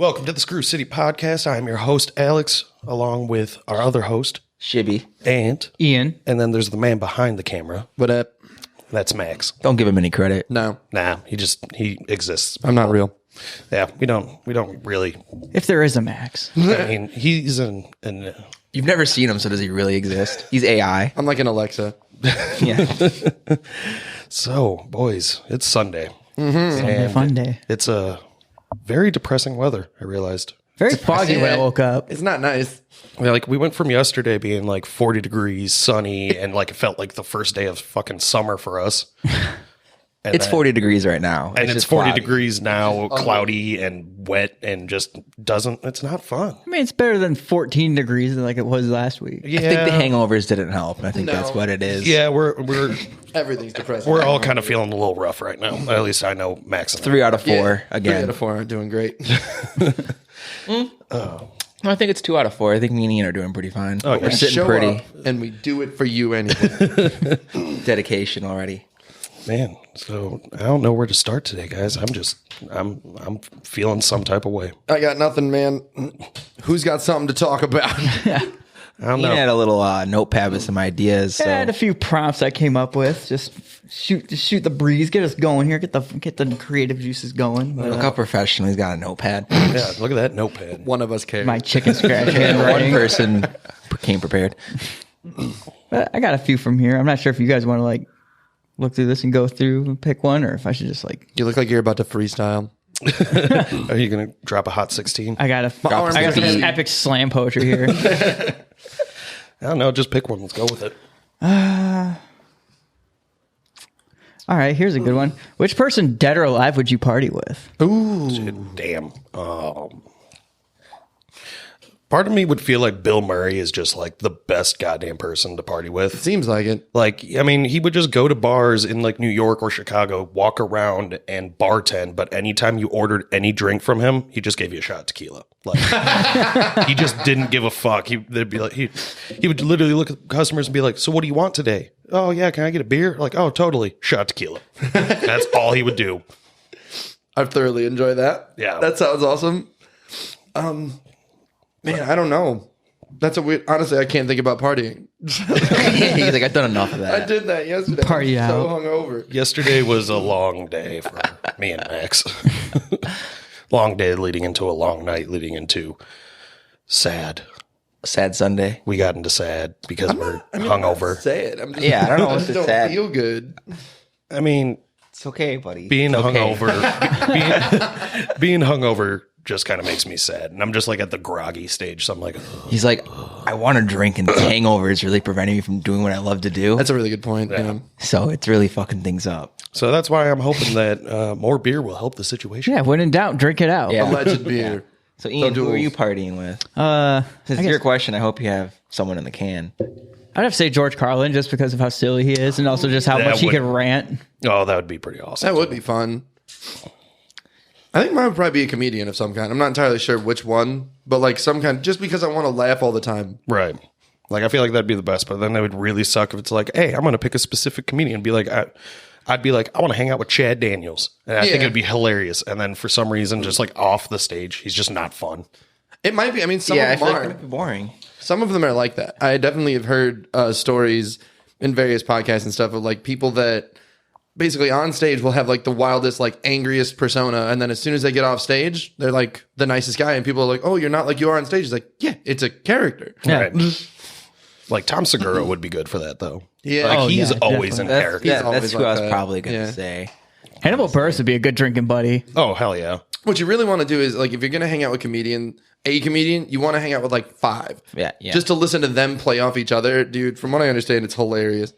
Welcome to the Screw City Podcast. I'm your host, Alex, along with our other host, Shibby. and Ian. And then there's the man behind the camera. What up? That's Max. Don't give him any credit. No, Nah, he exists. I'm not real. Yeah, we don't really. If there is a Max. I mean, he's an You've never seen him, so does he really exist? He's AI. I'm like an Alexa. Yeah. So, boys, it's Sunday. Sunday fun day. It's a very depressing weather, I realized. Very foggy when I woke up. It's not nice. Yeah, like we went from yesterday being like 40 degrees, sunny, and like it felt like the first day of fucking summer for us. And It's then- 40 degrees right now. And it's just 40 cloudy. degrees now, cloudy and wet, and just it's not fun. I mean, it's better than 14 degrees like it was last week. Yeah. I think the hangovers didn't help. And I think that's what it is. Yeah, we're Everything's depressing. we're all kind of feeling a little rough right now. At least I know Max and I. 3 out of 4 Yeah, 3 again. out of 4 are doing great. I think it's 2 out of 4. I think me and Ian are doing pretty fine. Oh, We're yeah. sitting Show pretty. up and we do it for you anyway. Dedication already. Man, so I don't know where to start today, guys. I'm feeling some type of way. I got nothing, man. Who's got something to talk about? I don't Ian know. had a little notepad with some ideas. So. I had a few prompts I came up with. Just shoot the breeze, get us going here, get the creative juices going. But, Look how professional. He's got a notepad. Yeah, look at that notepad. One of us cares. my chicken scratch One handwriting. person came prepared. But I got a few from here. I'm not sure if you guys want to like look through this and go through and pick one, or if I should just like. You look like you're about to freestyle. Are you going to drop a hot 16? I got arms some are heavy. epic slam poetry here. I don't know. Just pick one. Let's go with it. All right, here's a good one. Which person, dead or alive, would you party with? Damn. Part of me would feel like Bill Murray is just like the best goddamn person to party with. Seems like it. Like, I mean, he would just go to bars in like New York or Chicago, walk around and bartend. But anytime you ordered any drink from him, he just gave you a shot of tequila. Like, he just didn't give a fuck. They'd be like, he would literally look at customers and be like, "So what do you want today?" "Oh yeah, can I get a beer?" Like, "Oh, totally." Shot of tequila. That's all he would do. I've thoroughly enjoyed that. Yeah. That sounds awesome. Man, I don't know. That's a weird. Honestly, I can't think about partying. He's like, I've done enough of that. I did that yesterday. Party I'm so out. hungover. Yesterday was a long day for me and Max. Long day leading into a long night, leading into sad. Sad Sunday. We got into sad because we're hungover. Say it. I'm just, Yeah, I don't know I what's just so don't sad. feel good. I mean, It's okay, buddy. being It's okay. hungover, being hungover just kind of makes me sad. And I'm just like at the groggy stage. So I'm like, ugh. He's like, I want to drink, and this hangover is really preventing me from doing what I love to do. That's a really good point. Yeah. So it's really fucking things up. So that's why I'm hoping that more beer will help the situation. Yeah, when in doubt, drink it out. Yeah. Alleged beer. So Ian, do who are it. you partying with? I Since it's your question, I hope you have someone in the can. I'd have to say George Carlin just because of how silly he is and also just how That much he would- could rant. Oh, that would be pretty awesome. That would be fun. I think mine would probably be a comedian of some kind. I'm not entirely sure which one, but like some kind, just because I want to laugh all the time. Right. Like, I feel like that'd be the best, but then it would really suck if it's like, hey, I'm going to pick a specific comedian. Be like, I'd be like, I want to hang out with Chad Daniels. And I think Yeah. it'd be hilarious. And then for some reason, just like off the stage, he's just not fun. It might be. I mean, some Yeah, I of feel them like are. it'd be boring. Some of them are like that. I definitely have heard stories in various podcasts and stuff of like people that basically on stage will have like the wildest, like angriest persona. And then as soon as they get off stage, they're like the nicest guy. And people are like, oh, you're not like you are on stage. It's like, yeah, it's a character. Yeah. Right. Like Tom Segura would be good for that, though. Yeah. Like, Oh, he's yeah, always definitely. in That's, character. yeah, always that's who like I was that. probably going to Yeah. say. Hannibal Buress would be a good drinking buddy. Oh, hell yeah. What you really want to do is like, if you're going to hang out with a comedian, you want to hang out with like 5. Yeah. Just to listen to them play off each other. Dude, from what I understand, it's hilarious.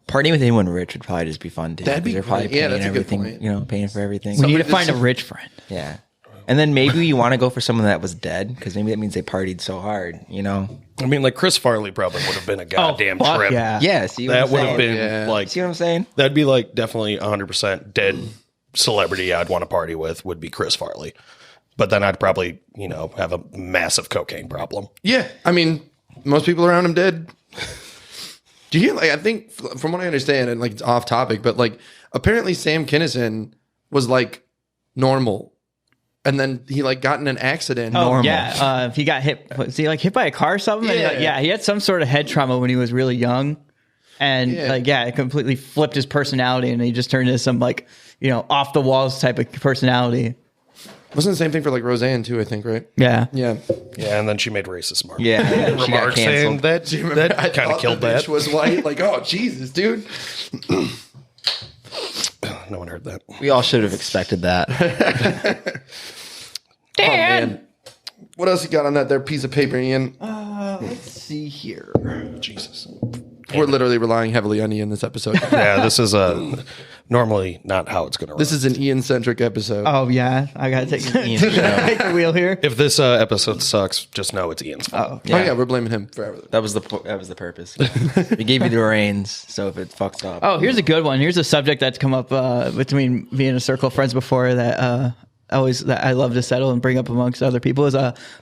Partying with anyone rich would probably just be fun too. That'd be 'cause they're probably great. Yeah, paying that's a good everything. point. You know, paying for everything. We need to Somebody find a just- rich friend. Yeah. And then maybe you want to go for someone that was dead because maybe that means they partied so hard, you know? I mean, like Chris Farley probably would have been a goddamn fuck trip. yeah. Yeah. See what That I'm would have saying? been Yeah. like, See what I'm saying? that'd be like definitely 100% dead celebrity I'd want to party with would be Chris Farley. But then I'd probably, you know, have a massive cocaine problem. Yeah, I mean, most people around him did. Do you hear? Like, I think from what I understand, and like it's off topic, but like apparently Sam Kinison was like normal and then he like got in an accident. Oh Normal. yeah, he got hit. Was he like hit by a car or something? And, Yeah. he had some sort of head trauma when he was really young, and Yeah. it completely flipped his personality, and he just turned into some like off the walls type of personality. Wasn't the same thing for like Roseanne too? I think, right? Yeah, Yeah. Yeah, and then she made racist remarks. Yeah, she got Remarks saying canceled. that I kind of thought killed the that. bitch was white. Like, oh Jesus, dude. No one heard that. We all should have expected that. Oh, man. What else you got on that there piece of paper, Ian? let's see here. Jesus. We're literally relying heavily on Ian this episode. Yeah, this is normally not how it's going to run. This is an Ian-centric episode. Oh yeah, I gotta take, Ian take the wheel here. If this episode sucks, just know it's Ian's fault. Oh, Oh, yeah, we're blaming him for everything. That was the purpose. We gave you the reins, so if it fucks up, oh, here's a good one. Here's a subject that's come up between me and a circle of friends before that that I love to settle and bring up amongst other people is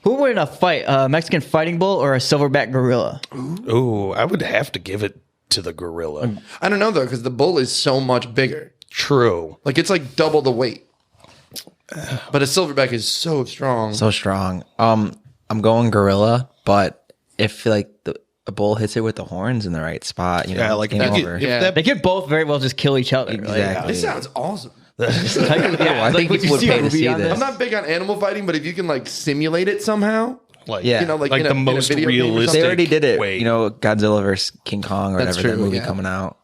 who would win a fight, a Mexican fighting bull or a silverback gorilla? Ooh, I would have to give it to the gorilla. I don't know though, because the bull is so much bigger. True. Like it's like double the weight. But a silverback is so strong. so strong. I'm going gorilla, but if like a bull hits it with the horns in the right spot, Yeah, like game that- over. if Yeah. that- They could both very well just kill each other. Exactly. This sounds awesome. Yeah, I think would people you would see pay a to movie see on this. I'm not big on animal fighting, but if you can like simulate it somehow, like, Yeah. you know, like, like in the a most video game or something. realistic They already did it. way. Godzilla versus King Kong or That's whatever that true, movie yeah. coming out.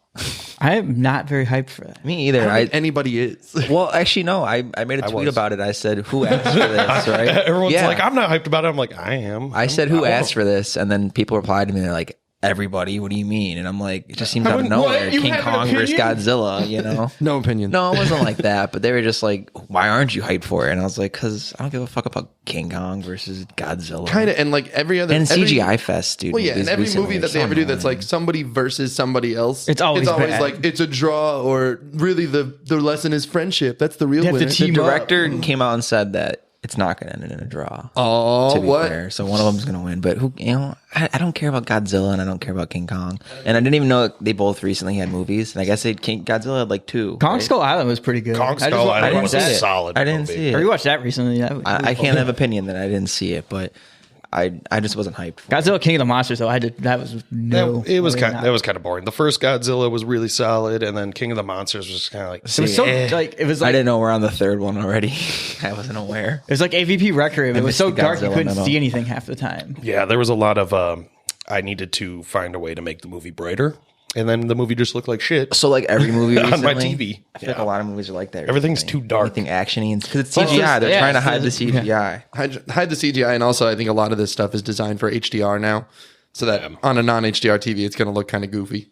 I am not very hyped for that. Me either. I don't think anybody is. Well, actually, no. I made a tweet was. about it. I said, "Who asked for this?" Right? Everyone's Yeah. like, I'm not hyped about it. I'm like, I am. I said, "Who asked for this?" And then people replied to me. They're like, "Everybody." What do you mean? And I'm like, "It just seems out of went, nowhere." "What? You King have an Kong versus opinion?" Godzilla. You know? No opinion. No, it wasn't like that. But they were just like, "Why aren't you hyped for it?" And I was like, "Cause I don't give a fuck about King Kong versus Godzilla." Kind of, and like every other And every- CGI fest, dude. Well, yeah, and movies every recently movie are that they ever do so that's like somebody versus somebody else, It's always bad. like it's a draw, or really the lesson is friendship. That's the real They have to winner. team The up. director came out and said that it's not going to end in a draw. Oh, To be what? fair, so one of them's going to win. But I don't care about Godzilla and I don't care about King Kong. And I didn't even know they both recently had movies. And I guess Godzilla had like two. Kong right? Skull Island was pretty good. Kong I Skull I Island didn't was see a it. solid I didn't movie. see I it. rewatched that recently. I can't have opinion that I didn't see it, but I just wasn't hyped. For it. Godzilla King of the Monsters though. That was no. It was really kind. not. That was kind of boring. The first Godzilla was really solid, and then King of the Monsters was kind of like. It was so like it was I like didn't know we're on the third one already. I wasn't aware. it was like AVP Requiem. It was missed so the dark you Godzilla couldn't memo. see anything half the time. Yeah, there was a lot of. I needed to find a way to make the movie brighter, and then the movie just looked like shit. So like every movie On my recently, TV. I feel like a lot of movies are like that. Everything's recently. too dark. Anything actiony and because it's Well, CGI. it's- They're yeah, trying to it's- hide the yeah. CGI. Hide the CGI, and also I think a lot of this stuff is designed for HDR now, so that on a non-HDR TV, it's going to look kind of goofy.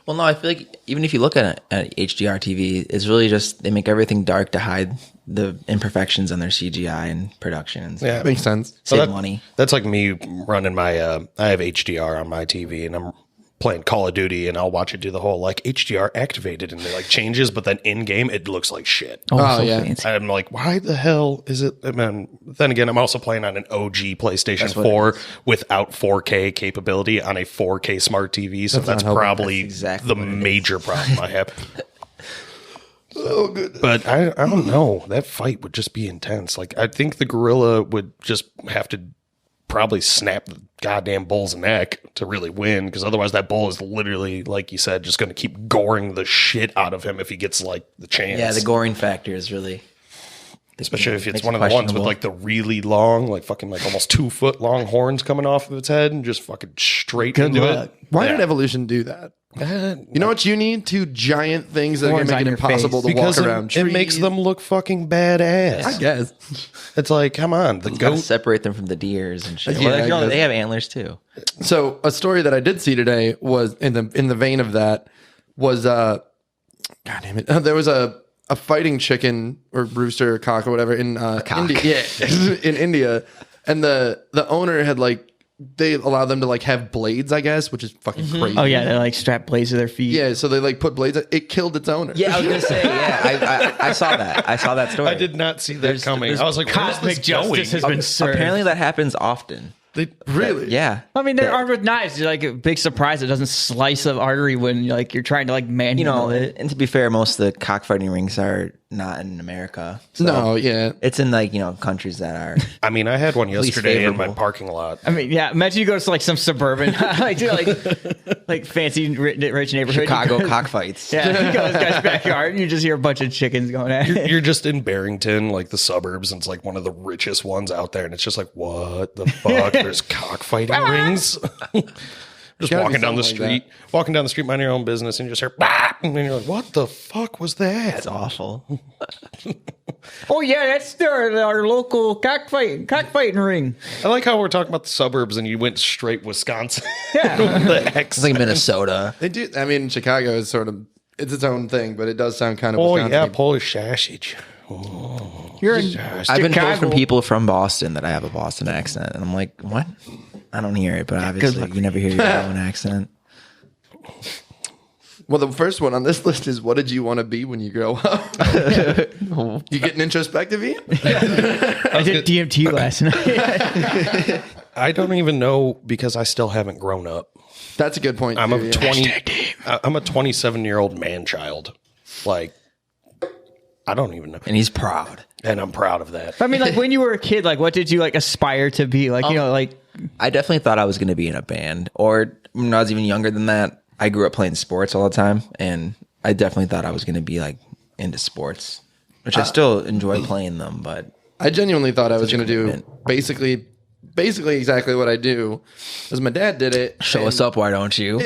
Well, no, I feel like even if you look at HDR TV, it's really just they make everything dark to hide the imperfections on their CGI and production and stuff. Yeah, Makes sense. So Save that- money. That's like me running my. I have HDR on my TV, and I'm playing Call of Duty, and I'll watch it do the whole like HDR activated, and it like changes, but then in game it looks like shit. Oh, Oh, so yeah. fancy. I'm like, why the hell is it? I mean, then again, I'm also playing on an OG PlayStation what 4 without 4K capability on a 4K smart TV. So that's not helping. probably That's exactly the what it is. major problem I have. Oh, good. But I don't know. That fight would just be intense. Like, I think the gorilla would just have to probably snap the goddamn bull's neck to really win, because otherwise that bull is literally, like you said, just going to keep goring the shit out of him if he gets like the chance. Yeah, the goring factor is really Especially if it's makes one it of the ones with questionable. like the really long, like fucking like almost 2 foot long horns coming off of its head and just fucking straight Good into luck. it. Why did evolution do that? You know what you need? Two giant things that are going Horns to on make it your impossible face. to walk Because around. it makes trees. them look fucking badass. I guess. It's like, come on, the you gotta goat. separate them from the deers and shit. Yeah, Well, I no, guess. they have antlers too. So a story that I did see today was in the vein of that was God damn it. There was a fighting chicken or rooster or cock or whatever in India. Yeah, in India, and the owner had like they allowed them to like have blades, I guess, which is fucking crazy. Oh yeah, they like strap blades to their feet. Yeah, so they like put blades. It killed its owner. Yeah, I was gonna say. Yeah, I saw that. I saw that story. I did not see that coming. I was like, where's Cosmic this going? justice has been served. Apparently, that happens often. Really? Yeah. I mean, they're armed with knives. You're like a big surprise. It doesn't slice an artery when like you're trying to like manhandle it. And to be fair, most of the cockfighting rings are not in America. So No, yeah. it's in like, countries that are. I mean, I had one least yesterday in my favorable. parking lot. I mean, yeah. Imagine you go to like some suburban, like fancy rich neighborhood. Chicago cockfights. Yeah, you go to this guy's backyard and you just hear a bunch of chickens going at it. You're just in Barrington, like the suburbs, and it's like one of the richest ones out there, and it's just like, what the fuck? There's cockfighting rings. Just Gotta be walking down the something like street, minding your own business, and you just hear, bah! And then you're like, what the fuck was that? It's awful. Oh yeah, that's our local cockfighting ring. I like how we're talking about the suburbs, and you went straight Wisconsin. Yeah. The It's accent. like Minnesota. They do. I mean, Chicago is sort of it's its own thing, but it does sound kind of. Oh Wisconsin-y. yeah, Polish sausage. You're in I've been told from Chicago. people from Boston that I have a Boston accent. And I'm like, what? I don't hear it, but obviously you never hear your own accent. Well, the first one on this list is what did you want to be when you grow up? You getting introspective, Ian? I did DMT last night. I don't even know because I still haven't grown up. That's a good point. I'm too, a yeah. I'm a 27-year-old man child. Like, I don't even know, And he's proud. and I'm proud of that. I mean, like when you were a kid, like what did you like aspire to be? Like like I definitely thought I was going to be in a band. Or when I was even younger than that, I grew up playing sports all the time. And I definitely thought I was going to be like into sports, which I still enjoy playing them. But I genuinely thought I was going to do commitment. basically exactly what I do, because my dad did it. show us up, why don't you?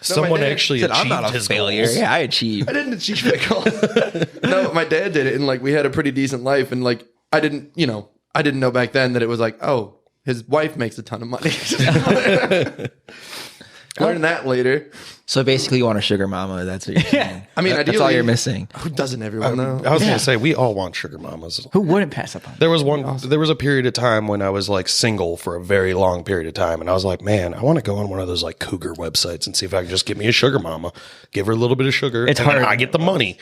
Someone dad actually Said, achieved I'm not a his failure. goals. Yeah, I achieved. I didn't achieve my goal. No, my dad did it, and like we had a pretty decent life, and like I didn't know back then that it was like, oh, his wife makes a ton of money. Learned that later. So basically, you want a sugar mama. That's what you're saying. I mean, that's all ideally- you're missing. Who doesn't? Everyone though. I was going to say, we all want sugar mamas. who wouldn't pass up on? There was a period of time when I was like single for a very long period of time. And I was like, man, I want to go on one of those like cougar websites and see if I can just get me a sugar mama, give her a little bit of sugar. It's and then hard. I get the money.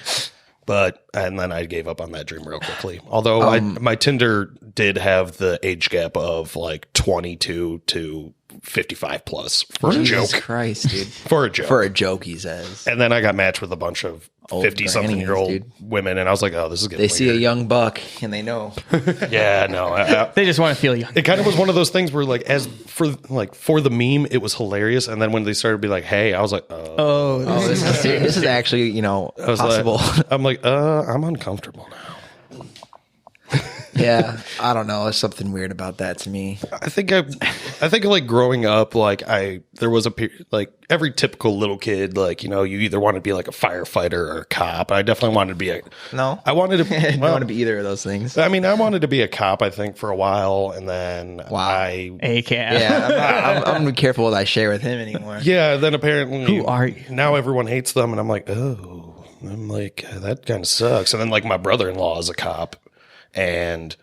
And then I gave up on that dream real quickly. Although my Tinder did have the age gap of like 22 to 55 plus for a Jesus joke. Christ, dude. For a joke. For a joke, he says. And then I got matched with a bunch of Old 50-something-year-old grannies, women. And I was like, oh, this is getting They see a weird. young buck and they know. Yeah, no. They just want to feel young. It kind of was one of those things where, like, for the meme, it was hilarious, and then when they started to be like, "Hey," I was like, Oh, Oh, this is actually, I was possible. Like, I'm like, I'm uncomfortable now. Yeah, I don't know. There's something weird about that to me. I think like growing up, like there was a period, like every typical little kid, like you either want to be like a firefighter or a cop. I definitely wanted to be a No, I wanted to. I don't well, want to be either of those things. I mean, I wanted to be a cop. I think for a while, and then ACAB. Yeah, I'm gonna be careful what I share with him anymore. yeah. Then apparently, Who are you? Now everyone hates them, and I'm like, oh, I'm like that kind of sucks. And then like my brother-in-law is a cop, and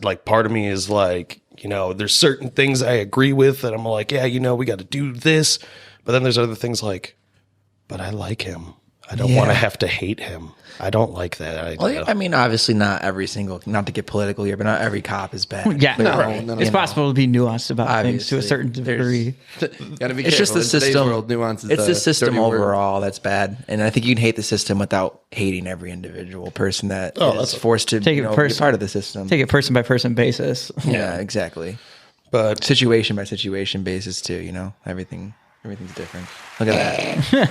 like part of me is like, there's certain things I agree with that I'm like, yeah, we got to do this, but then there's other things like, but I like him. I don't want to have to hate him. I don't like that idea. Well, I mean, obviously, not to get political here, but not every cop is bad. Yeah, No, it's possible to be nuanced about things to a Obviously. certain degree. Gotta be It's just careful. the In today's system. world, nuance is It's the system dirty word. overall that's bad, and I think you can hate the system without hating every individual person that that's is forced to Take it be a pers- part of the system. Take it person by person basis. Yeah, exactly. but Situation by situation basis too. Everything's different. Look at that.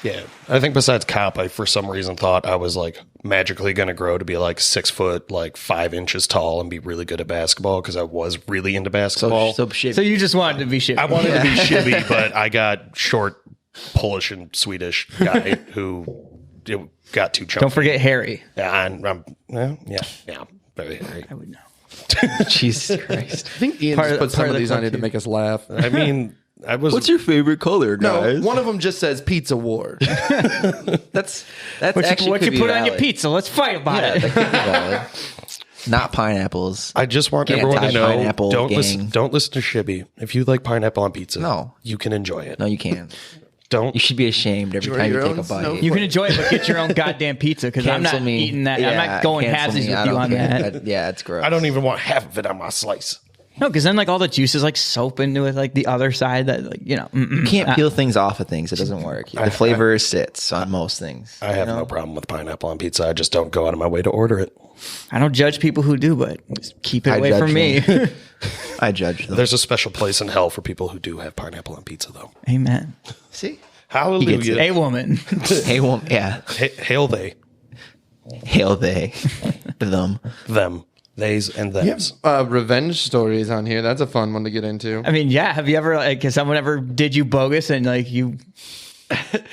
yeah, I think besides cop, I for some reason thought I was like magically going to grow to be like 6 foot, like 5 inches tall and be really good at basketball because I was really into basketball. So shit. So you just wanted to be shit. I wanted to be shibby, but I got short Polish and Swedish guy who it got too chunky. Don't forget Harry. Yeah, yeah, very hairy. I would know. Jesus Christ. I think Ian Part just of- put some part of of the these on here to club, make us laugh. I mean, I was. What's your favorite color, No, guys? one of them just says pizza war. That's What actually you could be put on your valid. pizza? Let's fight about Yeah, it. that could be valid. Not pineapples. I just want Can't everyone to tie know. pineapple Don't gang. listen. Don't listen to Shibby. If you like pineapple on pizza, No. you can enjoy it. No, you can't. Don't. You should be ashamed every Enjoy time you your take a own snow bite. You can enjoy it, but get your own goddamn pizza because I'm Cancel not me. eating that. I'm not going cancel halvesies me. with I you don't on care. that. Yeah, it's gross. I don't even want half of it on my slice. No, because then like all the juice is like soap into it, like the other side that like You can't peel things off of things. It doesn't work. The flavor sits on most things. I have no problem with pineapple on pizza. I just don't go out of my way to order it. I don't judge people who do, but just keep it I away judge from me. them. I judge them. There's a special place in hell for people who do have pineapple on pizza, though. Amen. See? Hallelujah. A woman. Hey, well, yeah. Hail they, Hail they. Them. them, theys, and thems. Revenge stories on here. That's a fun one to get into. I mean, yeah. Have you ever like, has someone ever did you bogus and like you?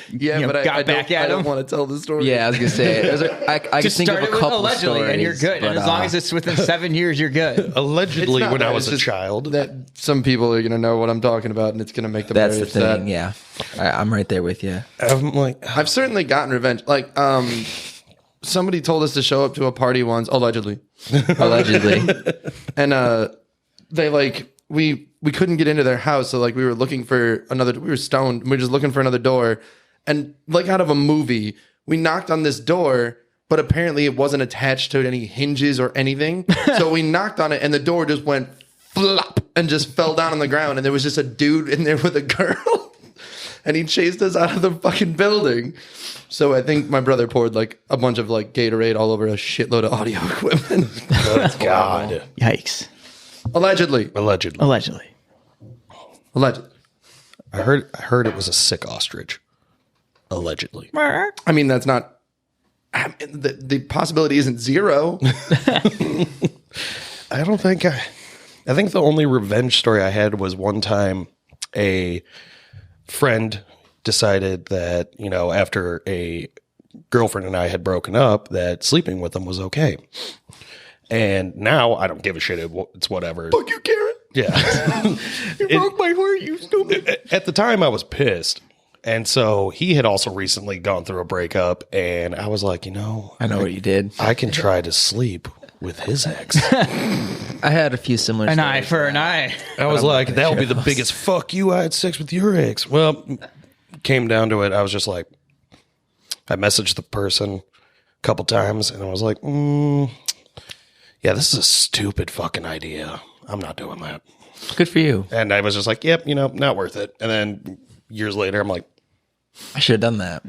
Yeah, you know, but I got back don't, at I don't him? want to tell the story. Yeah, I was going to say. I can Just think start of it a with couple allegedly, stories. and you're good. And but, as long as it's within 7 years, you're good. Allegedly, It's not when I that, was it's a just child. that some people are going to know what I'm talking about, and it's going to make them That's very the upset. thing, yeah. I'm right there with you. I'm like, I've certainly gotten revenge. Like, somebody told us to show up to a party once, allegedly, Allegedly. and they like we couldn't get into their house, so like we were looking for another. We were stoned. We were just looking for another door, and like out of a movie, we knocked on this door. But apparently it wasn't attached to any hinges or anything. So we knocked on it and the door just went flop and just fell down on the ground. And there was just a dude in there with a girl. And he chased us out of the fucking building. So I think my brother poured like a bunch of like Gatorade all over a shitload of audio equipment. oh, God. Yikes. Allegedly. Allegedly. Allegedly. Allegedly. I heard it was a sick ostrich. Allegedly. I mean, that's not... the possibility isn't zero. I don't think I think the only revenge story I had was one time a friend decided that, you know, after a girlfriend and I had broken up, that sleeping with them was okay. And now I don't give a shit. It's whatever. Fuck you, Karen. Yeah. You broke my heart, you stupid. At the time, I was pissed. And so he had also recently gone through a breakup. And I was like, you know, I know what you did. I can try to sleep with his ex. I had a few similar An stories. eye for an eye. I was like, that'll be the biggest fuck you. I had sex with your ex. Well, came down to it. I was just like, I messaged the person a couple times and I was like, yeah, this is a stupid fucking idea. I'm not doing that. Good for you. And I was just like, yep, you know, not worth it. And then years later, I'm like, I should have done that.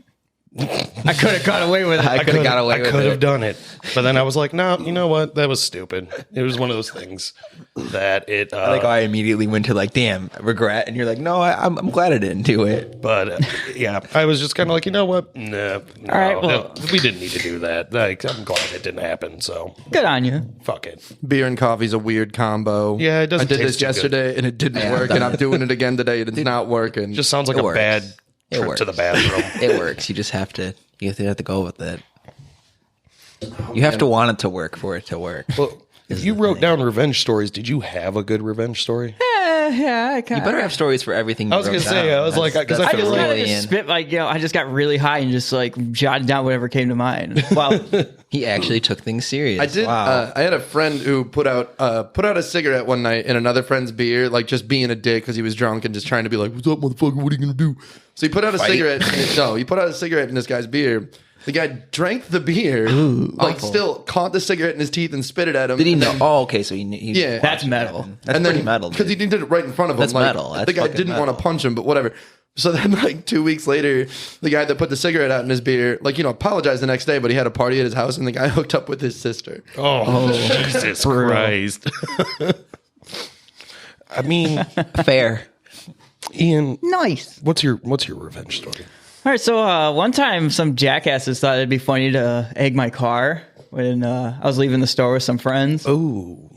I could have got away with it. I could have got away with I could have it. done it. But then I was like, no, you know what? That was stupid. It was one of those things that it. Like I immediately went to like, damn, regret, and you're like, no, I'm glad I didn't do it. But yeah, I was just kind of like, you know what? No, All right, well- we didn't need to do that. Like, I'm glad it didn't happen. So Good on you. fuck it. Beer and coffee's a weird combo. Yeah, it doesn't I did taste this too good. yesterday and it didn't Yeah, I've work, done and I'm it. doing it again today and it's not working. Just sounds like It a works. bad It trip to the bathroom. It works. You just have to. You have to go with it. You have to want it to work for it to work. Well, if you wrote down revenge stories, did you have a good revenge story? Yeah, I You kind better have stories for everything. I was gonna say, I was like, because I I feel just like kind of really just in. spit like, you know, I just got really high and just like jotted down whatever came to mind. Well, He actually took things serious. I did. Wow. I had a friend who put out a cigarette one night in another friend's beer, like just being a dick because he was drunk and just trying to be like, "What's up, motherfucker? What are you gonna do?" So he put out a cigarette. No, he put out a cigarette in this guy's beer. The guy drank the beer, like awful. still caught the cigarette in his teeth and spit it at him. Did he and know? then- Oh, okay. So he Yeah. that's metal. That's and pretty then, metal. because he dude. did it right in front of him. That's like, metal. That's the guy fucking didn't want metal. to punch him, but whatever. So then, like 2 weeks later, the guy that put the cigarette out in his beer, like, you know, apologized the next day, but he had a party at his house and the guy hooked up with his sister. oh, Jesus Christ. I mean, Fair. Ian, Nice. what's your revenge story? All right, so one time some jackasses thought it'd be funny to egg my car when I was leaving the store with some friends. Oh,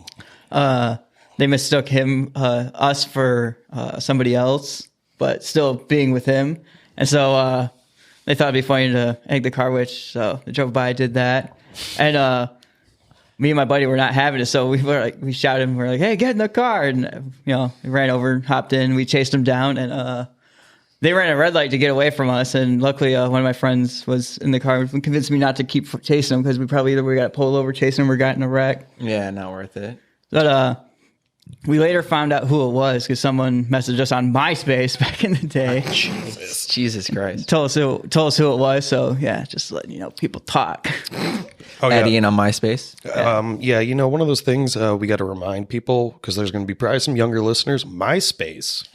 They mistook us for somebody else, but still being with him. And so they thought it'd be funny to egg the car, so they drove by, did that. And me and my buddy were not having it, so we shouted and we were like, hey, get in the car. And, you know, we ran over, hopped in, we chased them down, and they ran a red light to get away from us. And luckily, one of my friends was in the car and convinced me not to keep chasing them because we got pulled over chasing them or got in a wreck. Yeah, not worth it. But we later found out who it was because someone messaged us on MySpace back in the day. Jesus Christ. Told us who it was. So yeah, just letting you know, people talk. Oh, Adding in on MySpace. Yeah, one of those things we got to remind people because there's going to be probably some younger listeners. MySpace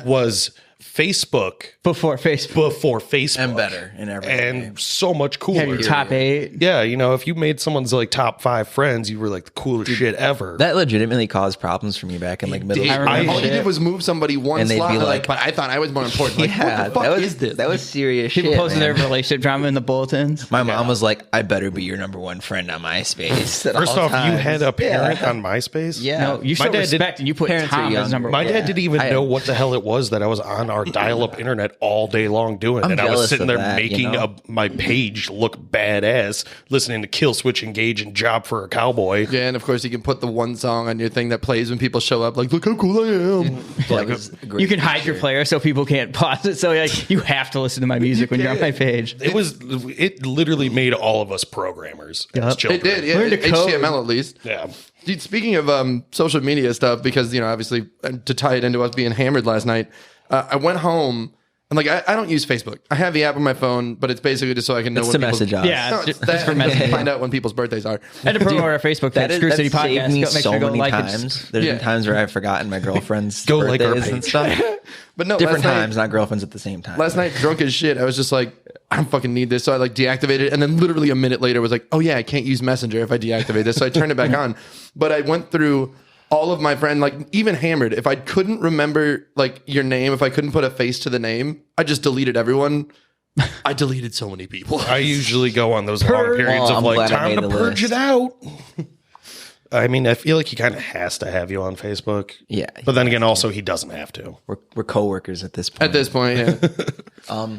was Facebook Before Facebook. and better in every and so much cooler. Had your top 8. Yeah, if you made someone's like top 5 friends, you were like the coolest shit ever. That legitimately caused problems for me back in like middle did. school. I All you did was move somebody one And they'd slot. be Like, like- but I thought I was more important. Like, Yeah, what the fuck that was is this? That was serious People shit. posted man. their relationship drama in the bulletins. My mom was like, "I better be your number one friend on MySpace." at First all off, you times. had a parent on MySpace? Yeah. No, you My show dad did- respect and you put Parents are Tom young. as number My one. dad didn't even I- know what the hell it was that I was on our dial-up internet all day long doing. I'm and I was jealous sitting of there that, making my page look badass, listening to Kill Switch Engage and Job for a Cowboy. Yeah, and of course you can put the one song on your thing that plays when people show up. Like, look how cool I am. That was a great You can hide feature. your player so people can't pause it. So like you have to listen to my music when you're on my page. It literally made all of us programmers as Yep. children. It did, yeah. Learn to code. HTML at least. Yeah. Dude, speaking of social media stuff, because obviously to tie it into us being hammered last night, I went home and like I don't use Facebook. I have the app on my phone, but it's basically just so I can know It's when to people, message us. Yeah, No, it's it's just that, for messaging. find out when people's birthdays are. I had to promote our Facebook That page, is Screw that City saved Podcast. me Make sure so to go many like it. times. There's Yeah. been times where I've forgotten my girlfriend's Go like our birthdays and page. stuff. But no, Different last night- times, not girlfriends at the same time. Last night, drunk as shit, I was just like, I don't fucking need this. So I like deactivated it. And then literally a minute later was like, oh yeah, I can't use Messenger if I deactivate this. So I turned it back on. But I went through all of my friends, like even hammered. If I couldn't remember like your name, if I couldn't put a face to the name, I just deleted everyone. I deleted so many people. I usually go on those long periods Well, of I'm like glad I time made to the purge list. it out. I mean, I feel like he kind of has to have you on Facebook. Yeah, But then again, also he doesn't have to. we're coworkers at this point. At this point, yeah.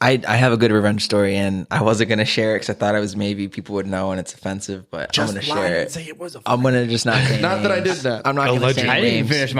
I have a good revenge story, and I wasn't going to share it because I thought it was maybe people would know and it's offensive, but I'm going to share it. Say it was a I'm going to just not say Not that I names. did that. I'm not going to say Allegedly. I didn't names, even finish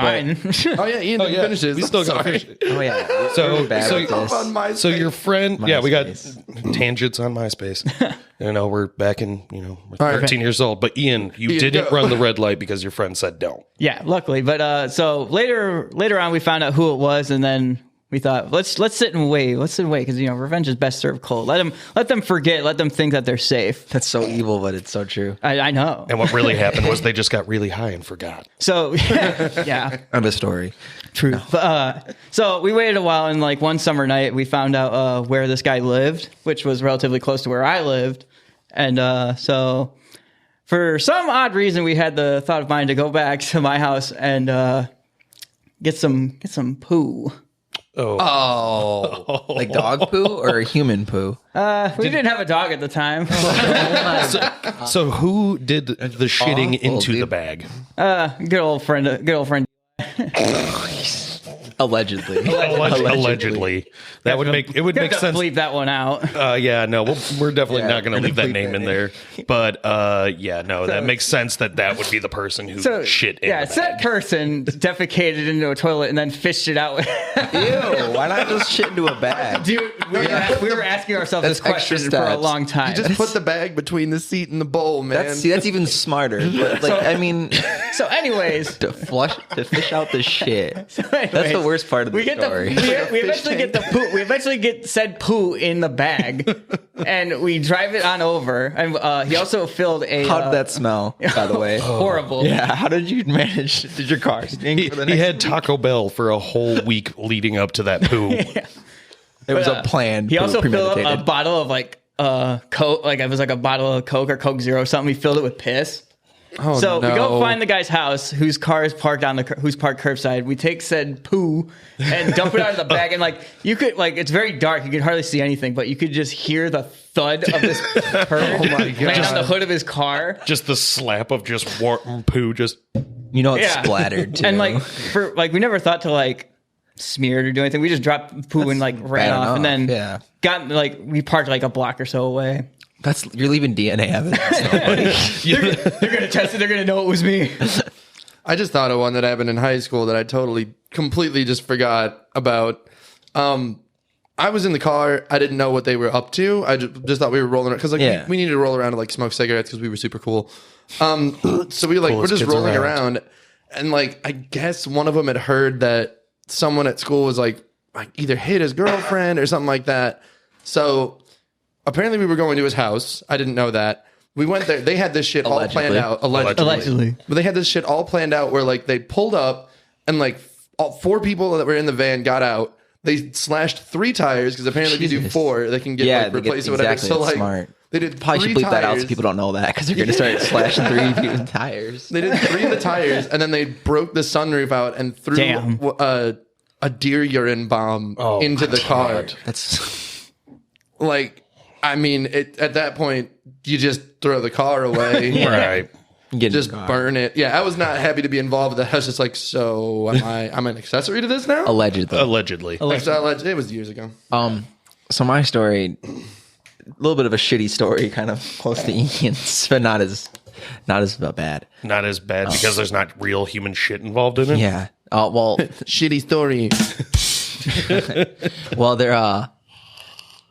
but- mine. Oh yeah, Ian didn't finish his. We still got to Sorry. finish it. Oh yeah. So, We're bad so, at this. On my so your friend, yeah, we got MySpace. tangents on MySpace. We're back in, we're right. 13 years old. But Ian, you Ian, didn't go. run the red light because your friend said don't. Yeah, luckily. But so later on, we found out who it was, and then we thought let's sit and wait. Let's sit and wait because revenge is best served cold. Let them forget. Let them think that they're safe. That's so evil, but it's so true. I know. And what really happened was they just got really high and forgot. So yeah, I have a story. true. But, so we waited a while, and like one summer night, we found out where this guy lived, which was relatively close to where I lived, and so. For some odd reason, we had the thought of mind to go back to my house and get some poo. Oh, Like dog poo or human poo? We didn't have a dog at the time. So who did the shitting awful, into the dude. bag? Good old friend. Allegedly. Allegedly. That would make We have make to sense. bleep that one out. Yeah, no, we're definitely Yeah, not going to we're leave that gonna bleep name that in name. there. But yeah, no, that makes sense that would be the person who So shit in yeah, the said bag. person defecated into a toilet and then fished it out. Ew, why not just shit into a bag? Dude, we were asking ourselves That's this question extra for a steps. long time. just put the bag between the seat and the bowl, man. That's even smarter. But like, I mean, So, anyways, to fish out the shit. That's anyways, the worst part of the we get story. we eventually get the poo. We eventually get said poo in the bag, and we drive it on over. And he also filled a. How did that smell, by the way? Horrible. Yeah, how did you manage? Did your car stink for the He next had Taco Bell for a whole week leading up to that poo. It was a plan. He also filled up a premeditated. bottle of like Coke, like it was like a bottle of Coke or Coke Zero or something. He filled it with piss. oh, So no. we go find the guy's house, whose car is parked who's parked curbside. We take said poo and dump it out of the bag, and like you could like it's very dark, you could hardly see anything, but you could just hear the thud of this turd land on the hood of his car. Just the slap of just warm poo. Just You know, it's Yeah. splattered too. And like we never thought to like smear it or do anything. We just dropped poo and like ran bad off, and enough, then yeah. got like we parked like a block or so away. You're leaving DNA evidence. Nobody. They're gonna test it. They're gonna know it was me. I just thought of one that happened in high school that I completely just forgot about. I was in the car. I didn't know what they were up to. I just thought we were rolling around because like Yeah. we needed to roll around to like smoke cigarettes because we were super cool. So we like we're Coolest just kids rolling around. around, And like, I guess one of them had heard that someone at school was like either hit his girlfriend or something like that. So apparently we were going to his house. I didn't know that. We went there. They had this shit all planned out. Allegedly. But they had this shit all planned out where like they pulled up and like all 4 people that were in the van got out. They slashed 3 tires because apparently if you do Jesus. 4, they can get Yeah, like they get- replaced or whatever. exactly, So that's like smart. they did Probably 3 should bleep that out so tires. people don't know that because they're going to start slashing 3 people's tires. They did 3 of the tires and then they broke the sunroof out and threw Damn. a deer urine bomb into the car. That's Like, I mean, at that point, you just throw the car away. Right. getting Just burn it. Yeah, I was not happy to be involved with that. I was just like, so I'm an accessory to this now? allegedly. Allegedly. It was years ago. So my story, a little bit of a shitty story, kind of close to Ian's, but not as bad. Not as bad because there's not real human shit involved in it. Yeah. Well, Shitty story. well,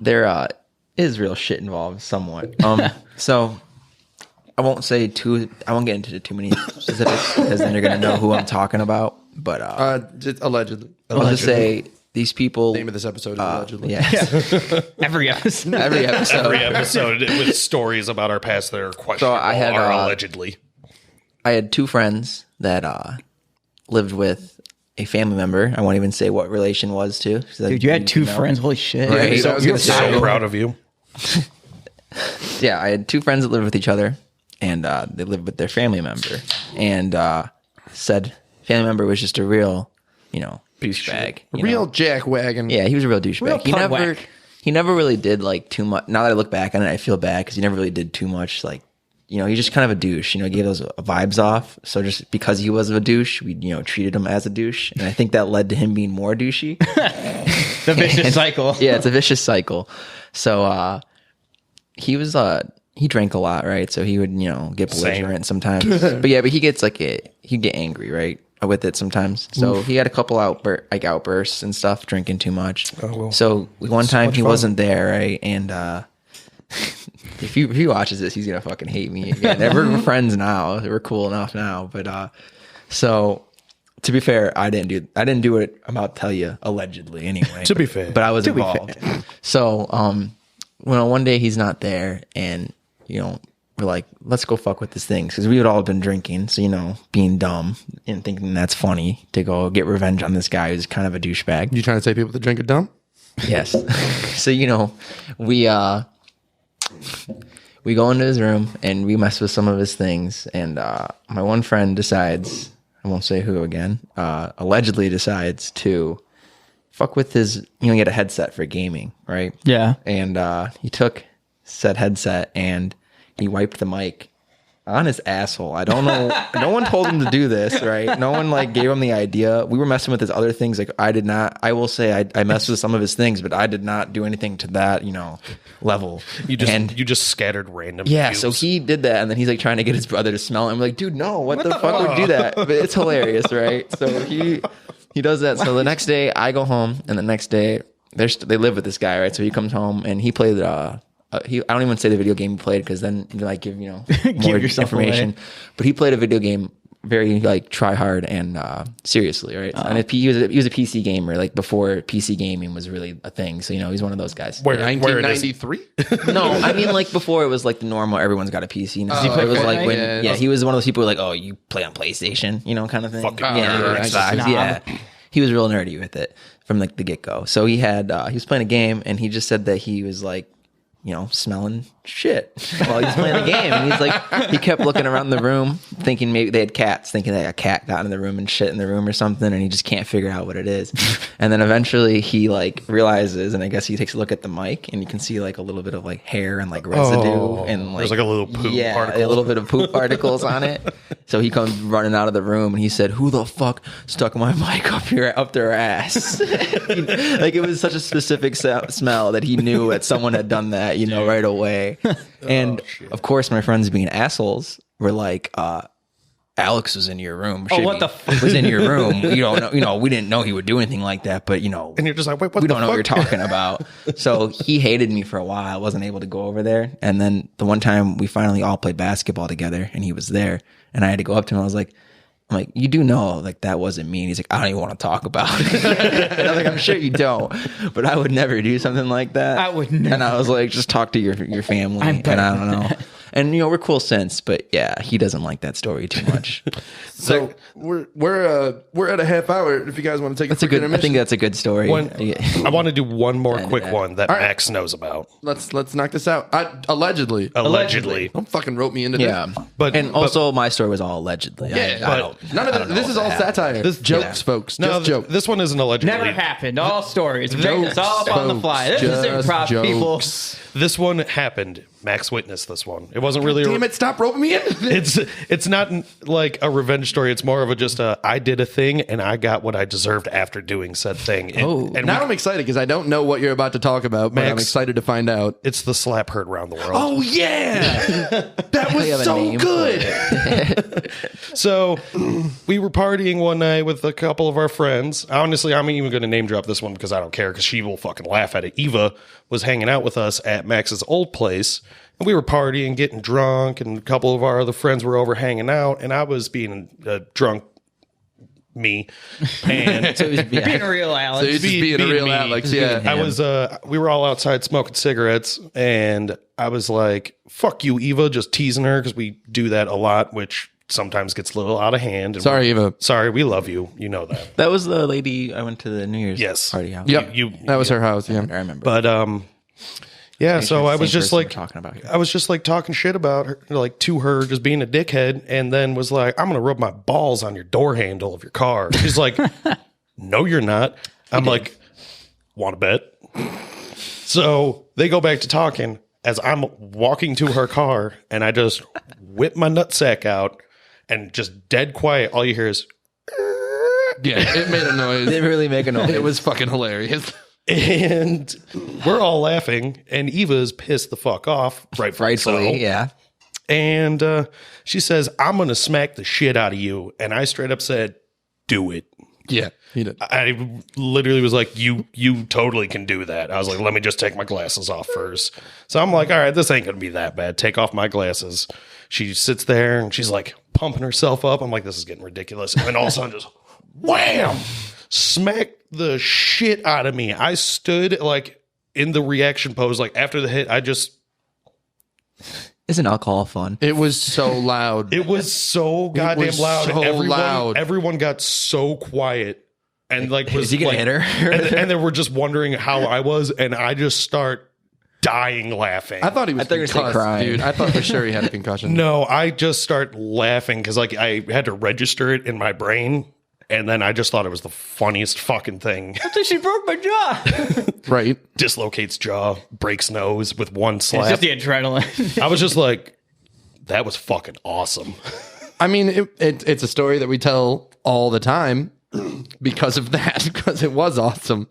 there is real shit involved somewhat. So I won't get into too many specifics because then you're gonna know who I'm talking about. But Just allegedly. I'll just say these people. Name of this episode is allegedly. Yeah. Every episode. Every episode. Every episode with stories about our past that are questionable I had, or allegedly. I had 2 friends that lived with a family member. I won't even say what relation was to. Dude, you had 2 friends. Holy shit. Right. So I was gonna say, So proud of you. Yeah, I had 2 friends that lived with each other, and they lived with their family member. And said family member was just a real, douchebag. real jackwagon. Yeah, he was a real douchebag. Real pudwhack. He never really did like too much. Now that I look back on it, I feel bad because he never really did too much. Like, he's just kind of a douche. He gave those vibes off. So just because he was a douche, we treated him as a douche, and I think that led to him being more douchey. The vicious cycle. Yeah, it's a vicious cycle. So he was he drank a lot, right? So he would get belligerent sometimes. but he gets he'd get angry, right, with it sometimes. So he had a couple outbursts and stuff, drinking too much. Oh, well. So one time he wasn't there, right, and if he watches this, he's gonna fucking hate me again. We're friends now. We're cool enough now, but so. To be fair, I didn't do it. I'm about to tell you allegedly anyway. To be fair. but I was involved. So, one day he's not there, and we're like, let's go fuck with this thing because we had all been drinking. So being dumb and thinking that's funny to go get revenge on this guy who's kind of a douchebag. You trying to say people that drink are dumb? Yes. So we go into his room and we mess with some of his things, and my one friend decides. I won't say who again, allegedly decides to fuck with his, he had a headset for gaming, right? Yeah. And he took said headset and he wiped the mic on his asshole. I don't know. No one told him to do this, right? No one gave him the idea. We were messing with his other things. I did not, I will say I messed with some of his things, but I did not do anything to that, level. You just scattered random. Yeah, cubes. so he did that, and then he's trying to get his brother to smell it. I'm like, dude, no, what the fuck would do that? But it's hilarious, right? So he does that. So the next day, I go home, and the next day, they live with this guy, right? So he comes home, and he played. I don't even say the video game he played because then you give more yourself information. away. But he played a video game very try hard and seriously, right? And he was a PC gamer before PC gaming was really a thing. So he's one of those guys. where it is. 1993? No, I mean before it was the normal. Everyone's got a PC. Now. It was okay. when Yeah. he was one of those people who oh, you play on PlayStation, kind of thing. Fucking yeah, nerd. Xbox, Snob. yeah. He was real nerdy with it from the get go. So he was playing a game and he just said that he was smelling shit while he was playing the game. And he kept looking around the room thinking maybe they had cats, thinking that a cat got in the room and shit in the room or something. And he just can't figure out what it is. And then eventually he realizes, and I guess he takes a look at the mic and you can see a little bit of hair and residue and There's a little poop yeah, particle. a little bit of poop particles on it. So he comes running out of the room and he said, "Who the fuck stuck my mic up their ass?" It was such a specific smell that he knew that someone had done that, right away. And of course, my friends being assholes were like, Alex was in your room. Oh, what the fuck? Was in your room. You don't know, we didn't know he would do anything like that, but And you're just like, wait, what we the don't know what you're fuck? talking about. So he hated me for a while. I wasn't able to go over there. And then the one time we finally all played basketball together and he was there and I had to go up to him. I was like, I'm like, you do know, like, that wasn't me. And he's like, I don't even want to talk about it. And I'm like, I'm sure you don't, but I would never do something like that. I would never. And I was like, just talk to your family. And I don't know. And we're cool since, but yeah, he doesn't like that story too much. So we're at a half hour. If you guys want to take That's a good. I think that's a good story. I want to do one more quick that. one that All right. Max knows about. Let's knock this out. Allegedly. Don't fucking rope me into this. Yeah, But- and also my story was all allegedly. Yeah, I don't. none of I don't know this is if all that happened. satire. This jokes, folks. No, Just jokes. this one isn't allegedly. Never happened. All stories. Jokes, It's all up on the fly. This is just improv, people. jokes. This one happened. Max witnessed this one. It wasn't really. Damn it! Stop roping me in. It's not like a revenge story. It's more of a just a I did a thing and I got what I deserved after doing said thing. And Now I'm excited because I don't know what you're about to talk about, but I'm Max- excited to find out. it's the slap heard around the world. Oh yeah, that You have was a so name for good. So we were partying one night with a couple of our friends. Honestly, I'm even going to name drop this one because I don't care because she will fucking laugh at it. Eva was hanging out with us at Max's old place. And we were partying, getting drunk, and a couple of our other friends were over hanging out. And I was being a drunk me. And So it was- yeah. Being a real So Alex. you're just being a real me. Alex, yeah. I was we were all outside smoking cigarettes and I was like, fuck you, Eva, just teasing her because we do that a lot, which sometimes gets a little out of hand. And Sorry, Eva. Sorry, we love you. You know that. That was the lady I went to the New Year's Yes. party house. Yep, You- that was her house. Yeah, I remember. But yeah, so I was just like talking about here. I was just like talking shit about her, like to her, just being a dickhead, and then was like, I'm gonna rub my balls on your door handle of your car. She's like, no, you're not. I'm like, want to bet? So they go back to talking as I'm walking to her car, and I just whip my nutsack out, and just dead quiet. All you hear is, yeah. It made a noise. Didn't really make a noise. It was fucking hilarious. and we're all laughing, and Eva's pissed the fuck off, rightfully so. rightfully, yeah. And she says, I'm going to smack the shit out of you. And I straight up said, do it. Yeah, he did. I literally was like, you totally can do that. I was like, let me just take my glasses off first. So I'm like, all right, this ain't going to be that bad. Take off my glasses. She sits there and she's like pumping herself up. I'm like, this is getting ridiculous. And then all of a sudden just wham, smack the shit out of me. I stood like in the reaction pose, like after the hit, I just, Isn't alcohol fun? It was so loud. it was so goddamn was loud. so loud. Everyone got so quiet and like was Is he gonna like, hit her? and they were just wondering how I was, and I just start dying laughing. I thought he was I thought you were gonna say concussed, crying. dude. I thought for sure he had a concussion. No, I just start laughing because like I had to register it in my brain, and then I just thought it was the funniest fucking thing. I think she broke my jaw. Right? Dislocates jaw, breaks nose with one It's slap. just the adrenaline. I was just like, that was fucking awesome. I mean, it's a story that we tell all the time because of that, because it was awesome.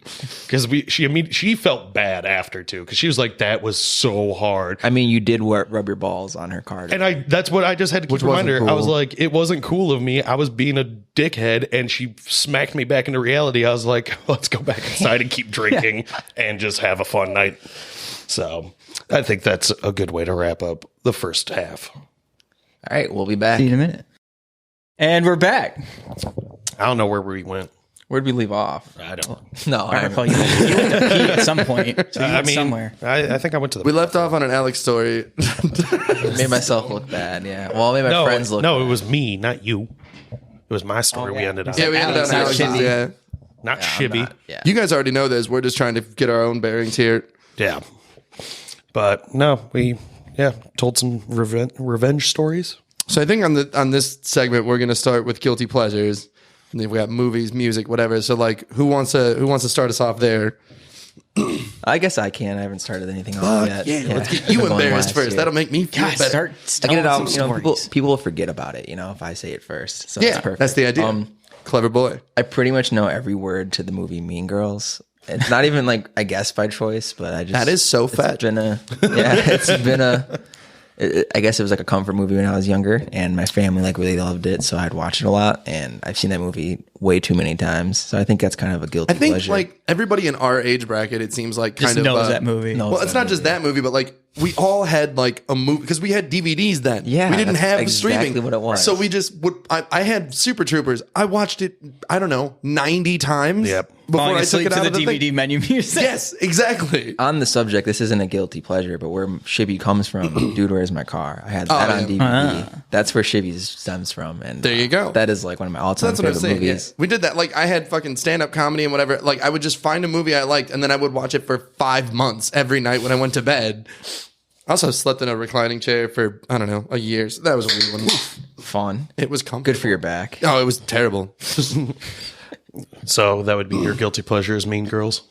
Because she felt bad after too, because she was like, that was so hard. I mean, you did rub your balls on her card. And that's what I just had to keep Which wasn't reminding her. I was cool. like, it wasn't cool of me. I was being a dickhead, and she smacked me back into reality. I was like, let's go back inside and keep drinking and just have a fun night. So I think that's a good way to wrap up the first half. All right, we'll be back. See you in a minute. And we're back. I don't know where we went. Where'd we leave off? I don't know. No, I recall you went to pee at some point. So you went somewhere. I think I went to the. We left off on an Alex story. made myself look bad. Yeah. Well, I made my friends look. No, bad. it was me, not you. It was my story. We ended on. Yeah, we ended on Alex, Alex's. not Yeah. Not I'm Shibby. not- yeah. You guys already know this. We're just trying to get our own bearings here. Yeah. But no, we told some revenge stories. So I think on this segment we're gonna start with guilty pleasures. And then we got movies, music, whatever. So like, who wants to start us off there? I guess I can. I haven't started anything off yet. Let's get you I'm going embarrassed last, first. yeah. That'll make me feel God, better. start I get it telling out. some You know, stories. people will forget about it. You know, if I say it first. So Yeah, that's perfect. that's the idea. Clever boy. I pretty much know every word to the movie Mean Girls. It's not even like I guess by choice, but I just That is so it's fat. been I guess it was like a comfort movie when I was younger, and my family like really loved it, so I'd watch it a lot, and I've seen that movie way too many times. So I think that's kind of a guilty I think pleasure. like everybody in our age bracket, it seems like Just kind of knows that movie. knows Well, it's that not just that movie, but like we all had like a movie because we had DVDs then. Yeah, we didn't that's have the exactly streaming. what it was. So we just would. I had Super Troopers. I watched it. I don't know, 90 times. Yep. Before Falling I took asleep it to out the of the DVD thing. menu music. Yes, exactly. On the subject, this isn't a guilty pleasure, but where Shibby comes from, Dude, Where's My Car? I had that on DVD. That's where Shibby's stems from, and There you go. That is like one of my all-time That's what I'm favorite saying. Yeah. movies. We did that. Like I had fucking stand-up comedy and whatever. Like I would just find a movie I liked, and then I would watch it for 5 months every night when I went to bed. I also slept in a reclining chair for I don't know a year. So that was a weird one. Fun, It was comfortable. good for your back. Oh, it was terrible. So that would be your guilty pleasures, Mean Girls.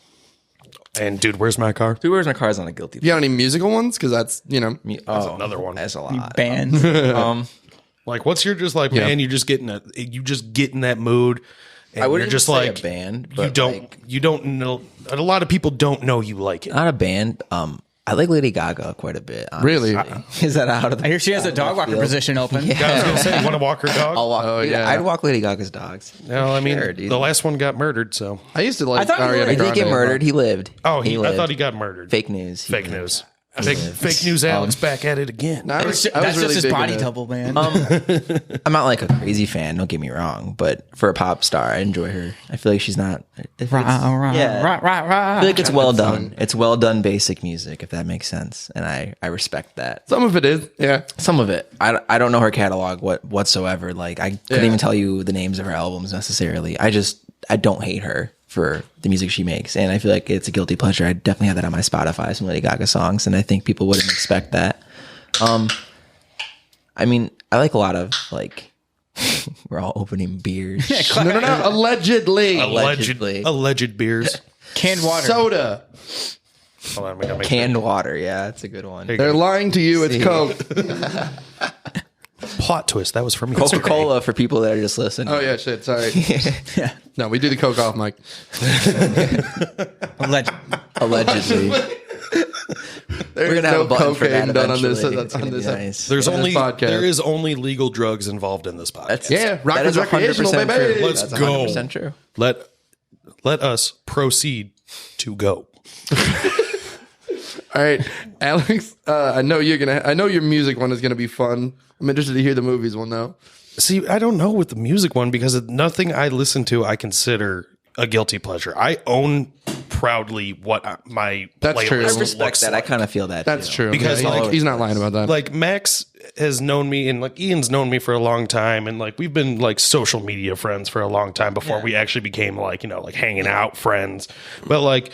And Dude, Where's My Car? Dude, Where's My Car is on a guilty. You got any musical ones? Because that's That's another one. That's a lot. Bands. Like, what's your just like, man? You just get in that mood. And I wouldn't you're just say like a band, you but don't like- you don't know. A lot of people don't know you like it. Not a band. I like Lady Gaga quite a bit. Really? honestly. Is that out of the? I hear she has a dog walker position open. Yeah. I was gonna say, you want to walk her dog? I'll walk. Oh, dude, yeah. I'd walk Lady Gaga's dogs. No, I mean Sure, dude. the last one got murdered. So I used to like I thought he Ariana would. He did Grande get a lot. murdered. He lived. I lived. thought he got murdered. Fake news. He Fake lived. news. Fake news. Alex back at it again. No, I was That's really just his big body into- double, man. I'm not like a crazy fan. Don't get me wrong, but for a pop star, I enjoy her. I feel like she's not. Yeah. I feel like it's well done. It's well done, basic music, if that makes sense, and I respect that. Some of it is, yeah. Some of it, I don't know her catalog whatsoever. Like I couldn't Yeah. even tell you the names of her albums necessarily. I don't hate her for the music she makes, and I feel like it's a guilty pleasure. I definitely have that on my Spotify, some Lady Gaga songs, and I think people wouldn't expect that. I mean, I like a lot of like we're all opening beers. No. Allegedly. Alleged beers. Canned water. Soda. Hold on, we gotta make Canned water, yeah, that's a good one. Here you They're go. lying to you. It's See. Coke. Plot twist. That was from Coca yesterday. Cola for people that are just listening. Oh yeah, shit. Sorry. No, we do the Coke off, Mike. Allegedly. We're gonna have a button for that done on this. eventually. It's On gonna this. be nice. There's on this only podcast. there is only legal drugs involved in this podcast. That's Yeah, rock that is is recreational, 100% baby. true. Let's That's go. 100% true. Let us proceed to go. All right, Alex. I know your music one is gonna be fun. I'm interested to hear the movies one though. See, I don't know with the music one because nothing I listen to I consider a guilty pleasure. I own proudly what my That's playlist true. I Respect looks that. like. I kind of feel that. That's too. true. Because, Yeah, like- he's not lying about that. Like Max has known me and like Ian's known me for a long time and like we've been like social media friends for a long time before we actually became like, like hanging out friends. But like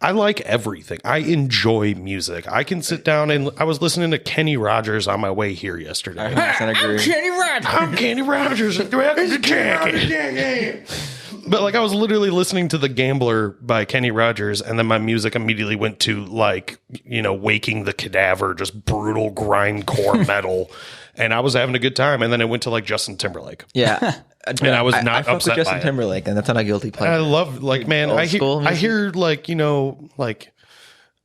I like everything. I enjoy music. I can sit down and I was listening to Kenny Rogers on my way here yesterday. 100% agree. Kenny Rogers. I'm Kenny Rogers. Welcome to Jackie. But like I was literally listening to The Gambler by Kenny Rogers, and then my music immediately went to like, Waking the Cadaver, just brutal grindcore metal. And I was having a good time. And then it went to like Justin Timberlake. Yeah. And I was not fuck upset with by Justin it. Timberlake, and that's not a guilty pleasure. I love man, Old I school hear like,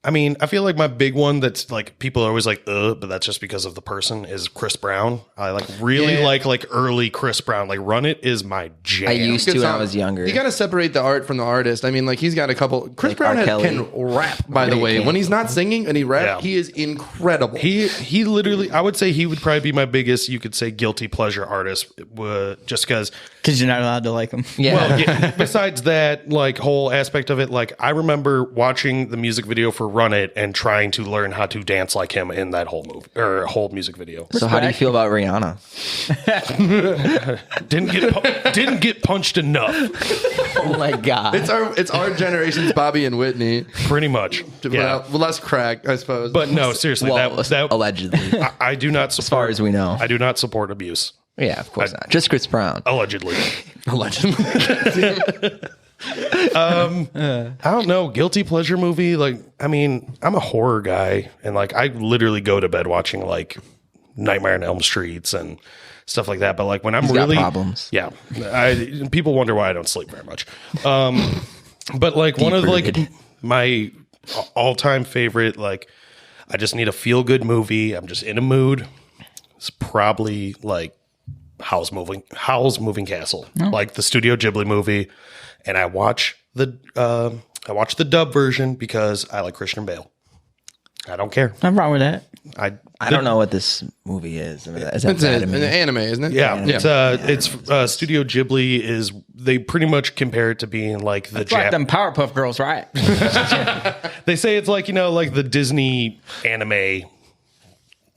I mean, I feel like my big one that's like people are always like, but that's just because of the person is Chris Brown. I like really like early Chris Brown. Like Run It is my jam. I used Good to when I song. was younger. You got to separate the art from the artist. I mean, like he's got a couple. Chris Like Brown R. Kelly. can rap, by the Yeah, he way. can. When he's not singing and he raps, Yeah. he is incredible. He literally, I would say he would probably be my biggest, you could say, guilty pleasure artist, just because. Because you're not allowed to like him. yeah. Well, yeah, besides that, like whole aspect of it, like I remember watching the music video for Run It and trying to learn how to dance like him in that whole movie or whole music video. So how do you feel about Rihanna? Didn't get punched enough, Oh my god. It's our generation's Bobby and Whitney. pretty much. Yeah, Well, less crack, I suppose. but no, seriously, Well, that allegedly. I do not support. As far as we know. I do not support abuse. Yeah, of course not. Just Chris Brown. Allegedly. allegedly. I don't know. Guilty pleasure movie. Like, I mean, I'm a horror guy, and like, I literally go to bed watching like Nightmare on Elm Streets and stuff like that. But like, when I'm got really problems. yeah, people wonder why I don't sleep very much. But like one of like Deep-rooted. my all-time favorite, like, I just need a feel-good movie. I'm just in a mood. It's probably like Howl's Moving Castle, like the Studio Ghibli movie, and I watch the dub version because I like Christian Bale. I don't care. Nothing wrong with that. I don't know what this movie is. I mean, is that It's an bad of me? anime, isn't it? Yeah, it's Studio Ghibli is they pretty much compare it to being like the It's like them Powerpuff Girls, right? They say it's like like the Disney anime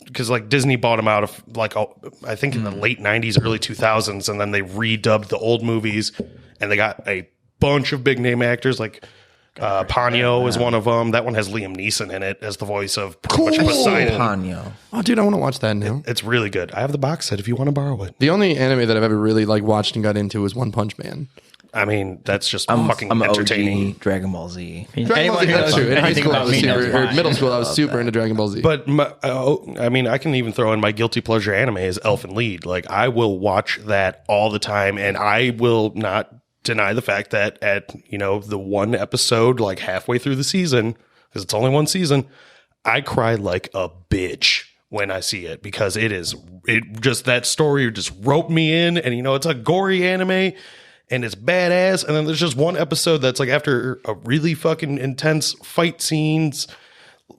because like Disney bought them out of like I think in the late 90s, early 2000s, and then they redubbed the old movies and they got a bunch of big name actors like Ponyo is one of them. That one has Liam Neeson in it as the voice of pretty much Poseidon. Ponyo. Oh, dude, I want to watch that now. It's really good. I have the box set if you want to borrow it. The only anime that I've ever really like watched and got into was One Punch Man. I mean, that's just I'm entertaining. OG Dragon Ball Z. Dragon Ball Z, that's true. In high school, I was super, or middle school, I was super into Dragon Ball Z. But I mean, I can even throw in my guilty pleasure anime is Elfen Lied. Like I will watch that all the time, and I will not deny the fact that at the one episode, like halfway through the season, because it's only one season, I cry like a bitch when I see it because it just that story just roped me in, and it's a gory anime. And it's badass. And then there's just one episode that's like after a really fucking intense fight scenes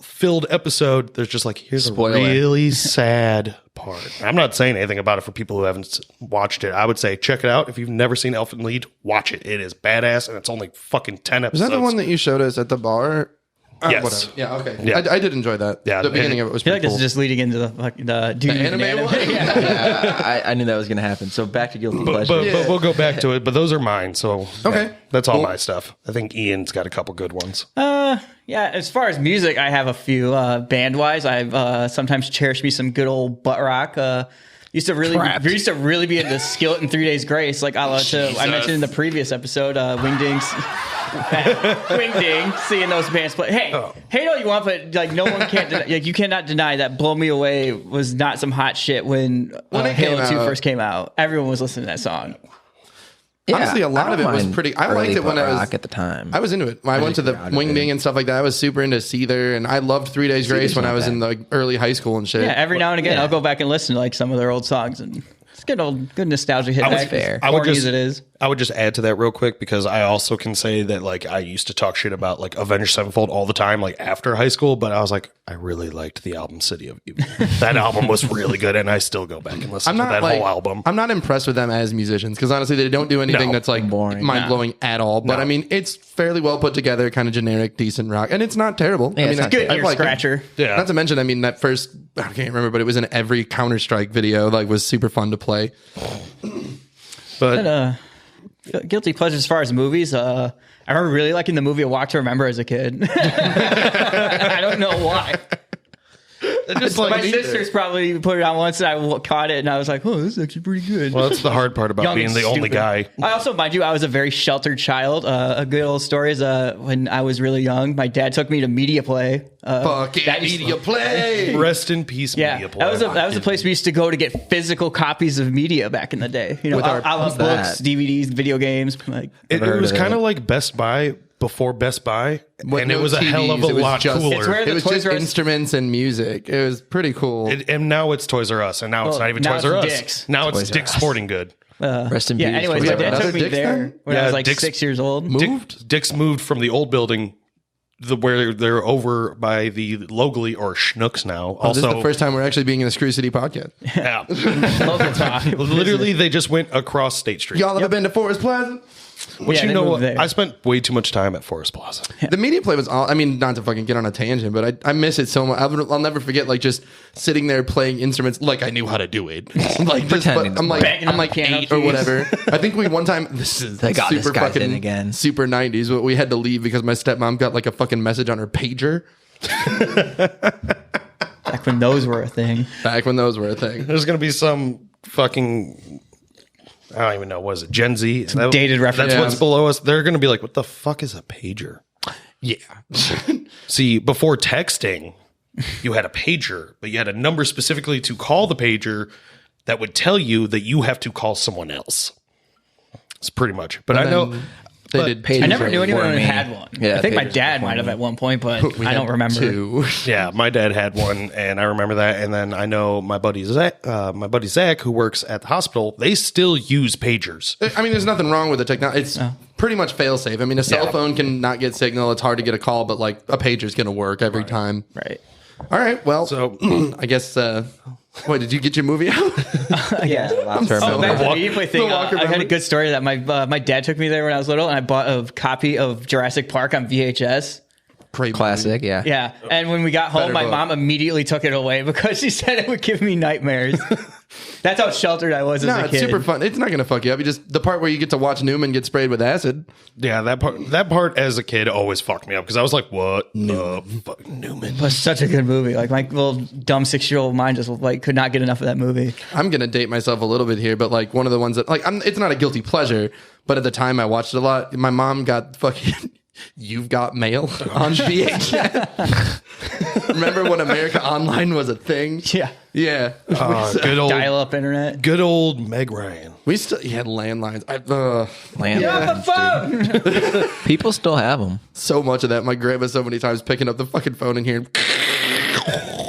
filled episode, there's just like, here's Spoiler. a really sad part. I'm not saying anything about it for people who haven't watched it. I would say check it out. If you've never seen Elfen Lied, watch it. It is badass. And it's only fucking 10 Is episodes. that the one that you showed us at the bar? Yes. Whatever. Yeah, okay. Yeah. I did enjoy that. Yeah, The beginning of it was I feel pretty like this cool. is just leading into the dude anime one? Yeah. Yeah, I knew that was going to happen. So back to guilty But, pleasure. but we'll go back to it. But those are mine. So Okay. that's all Cool. my stuff. I think Ian's got a couple good ones. Yeah, as far as music, I have a few. Band-wise, I've sometimes cherished me some good old butt rock. Used to really be into Skillet and 3 Days Grace. Like I mentioned in the previous episode, Wingdings. Wingding, seeing those bands play. Hey, hate all you want, but like no one can't. Like you cannot deny that "Blow Me Away" was not some hot shit when it Halo came 2 out. first came out. Everyone was listening to that song. Honestly, a lot I of it don't was mind pretty. I early liked it when butt I was rock at the time. I was into it. When I went to the grew out of Wingding it. and stuff like that. I was super into Seether, and I loved 3 Days Grace when not I was bad. in the early high school and shit. Yeah, every now and again, Yeah. I'll go back and listen to like some of their old songs, and it's good nostalgia hit. was back. fair. I would Corny just- as it is. I would just add to that real quick because I also can say that like I used to talk shit about like Avenged Sevenfold all the time, like after high school, but I was like, I really liked the album City of Evil. That album was really good, and I still go back and listen I'm to not that like whole album. I'm not impressed with them as musicians because honestly, they don't do anything No. that's like Boring. mind blowing at all. But No. I mean, it's fairly well put together, kind of generic, decent rock, and it's not terrible. I Yeah, mean, it's not Good I ear like it. scratcher. Yeah. Not to mention, I mean, that first I can't remember, but it was in every Counter Strike video. Like, was super fun to play. But Guilty pleasure as far as movies. I remember really liking the movie A Walk to Remember as a kid. I don't know why. Just My sisters probably put it on once, and I caught it, and I was like, "Oh, this is actually pretty good." well, that's the hard part about Young being and the only stupid. guy. I also, mind you, I was a very sheltered child. A good old story is when I was really young, my dad took me to Media Play. fucking that used- media play. Rest in peace, Yeah, Media Play. that was a place we used to go to get physical copies of media back in the day. You know, With our- I love what's books, DVDs, video games. Like, It heard was of kind of it. like Best Buy before Best Buy, With and it no was a hell of TVs, a it was lot just- cooler. It's where It the was Toys just R Us- instruments and music. It was pretty cool. And now it's Toys R Us, and now it's Well, not even now Toys R Us. it's Dick's. Now it's Toys R Dick's Us. Sporting Good. Rest in yeah. peace. Anyways, Toys my R dad Us. took me Dick's there then? when I Yeah, was like Dick's- 6 years old. Moved? Dick's moved from the old building, where they're over by the Locally or Schnucks now. This is Also, the first time we're actually being in a Screw City podcast. yeah. Local talk. Literally, they just went across State Street. Y'all ever been to Forest Plaza? Which Yeah, you they know moved what? there. I spent way too much time at Forest Plaza. The media play was all, I mean, not to fucking get on a tangent, but I miss it so much. I'll never forget, like, just sitting there playing instruments like I knew how to do it. Like, just, Pretending but to I'm like, play. Banging I'm on like the piano 8 or keys. whatever. I think we one time, this is They got this super guy's in fucking again. super 90s, but we had to leave because my stepmom got like a fucking message on her pager Back when those were a thing. back when those were a thing. There's going to be some fucking, I don't even know, what is it, Gen Z? dated reference. That's Yeah. what's below us. They're going to be like, what the fuck is a pager? Yeah. See, before texting, you had a pager, but you had a number specifically to call the pager that would tell you that you have to call someone else. It's pretty much. But I know They but did pager- I never knew anyone For who me. had one. Yeah, I think my pagers dad before might have me. at one point, but We I had don't remember. 2. yeah, my dad had one, and I remember that. And then I know my buddy Zach, who works at the hospital, they still use pagers. I mean, there's nothing wrong with the technology. It's pretty much fail safe. I mean, a cell Yeah. phone can not get signal. It's hard to get a call, but like a pager's going to work every time. Right. All right. Well, So I guess. What did you get your movie out? Yeah, last so- Oh, back to the Walk- Media thing. the Walker I had a memory. good story that my dad took me there when I was little, and I bought a copy of Jurassic Park on VHS. Great classic. Yeah. Yeah, and when we got home, Better my book. mom immediately took it away because she said it would give me nightmares. That's how sheltered I was as No, a it's kid. super fun. It's not going to fuck you up. You just the part where you get to watch Newman get sprayed with acid. yeah, that part as a kid always fucked me up because I was like, what the fuck, Newman? It was such a good movie. Like my little dumb 6-year-old mind just like could not get enough of that movie. I'm going to date myself a little bit here, but like one of the ones that like it's not a guilty pleasure, but at the time I watched it a lot. My mom got fucking You've Got Mail on VHS. Remember when America Online was a thing? Yeah, Yeah. Good old, dial-up internet. good old Meg Ryan. We still had landlines. Landline. People still have them. So much of that. My grandma so many times picking up the fucking phone and hearing.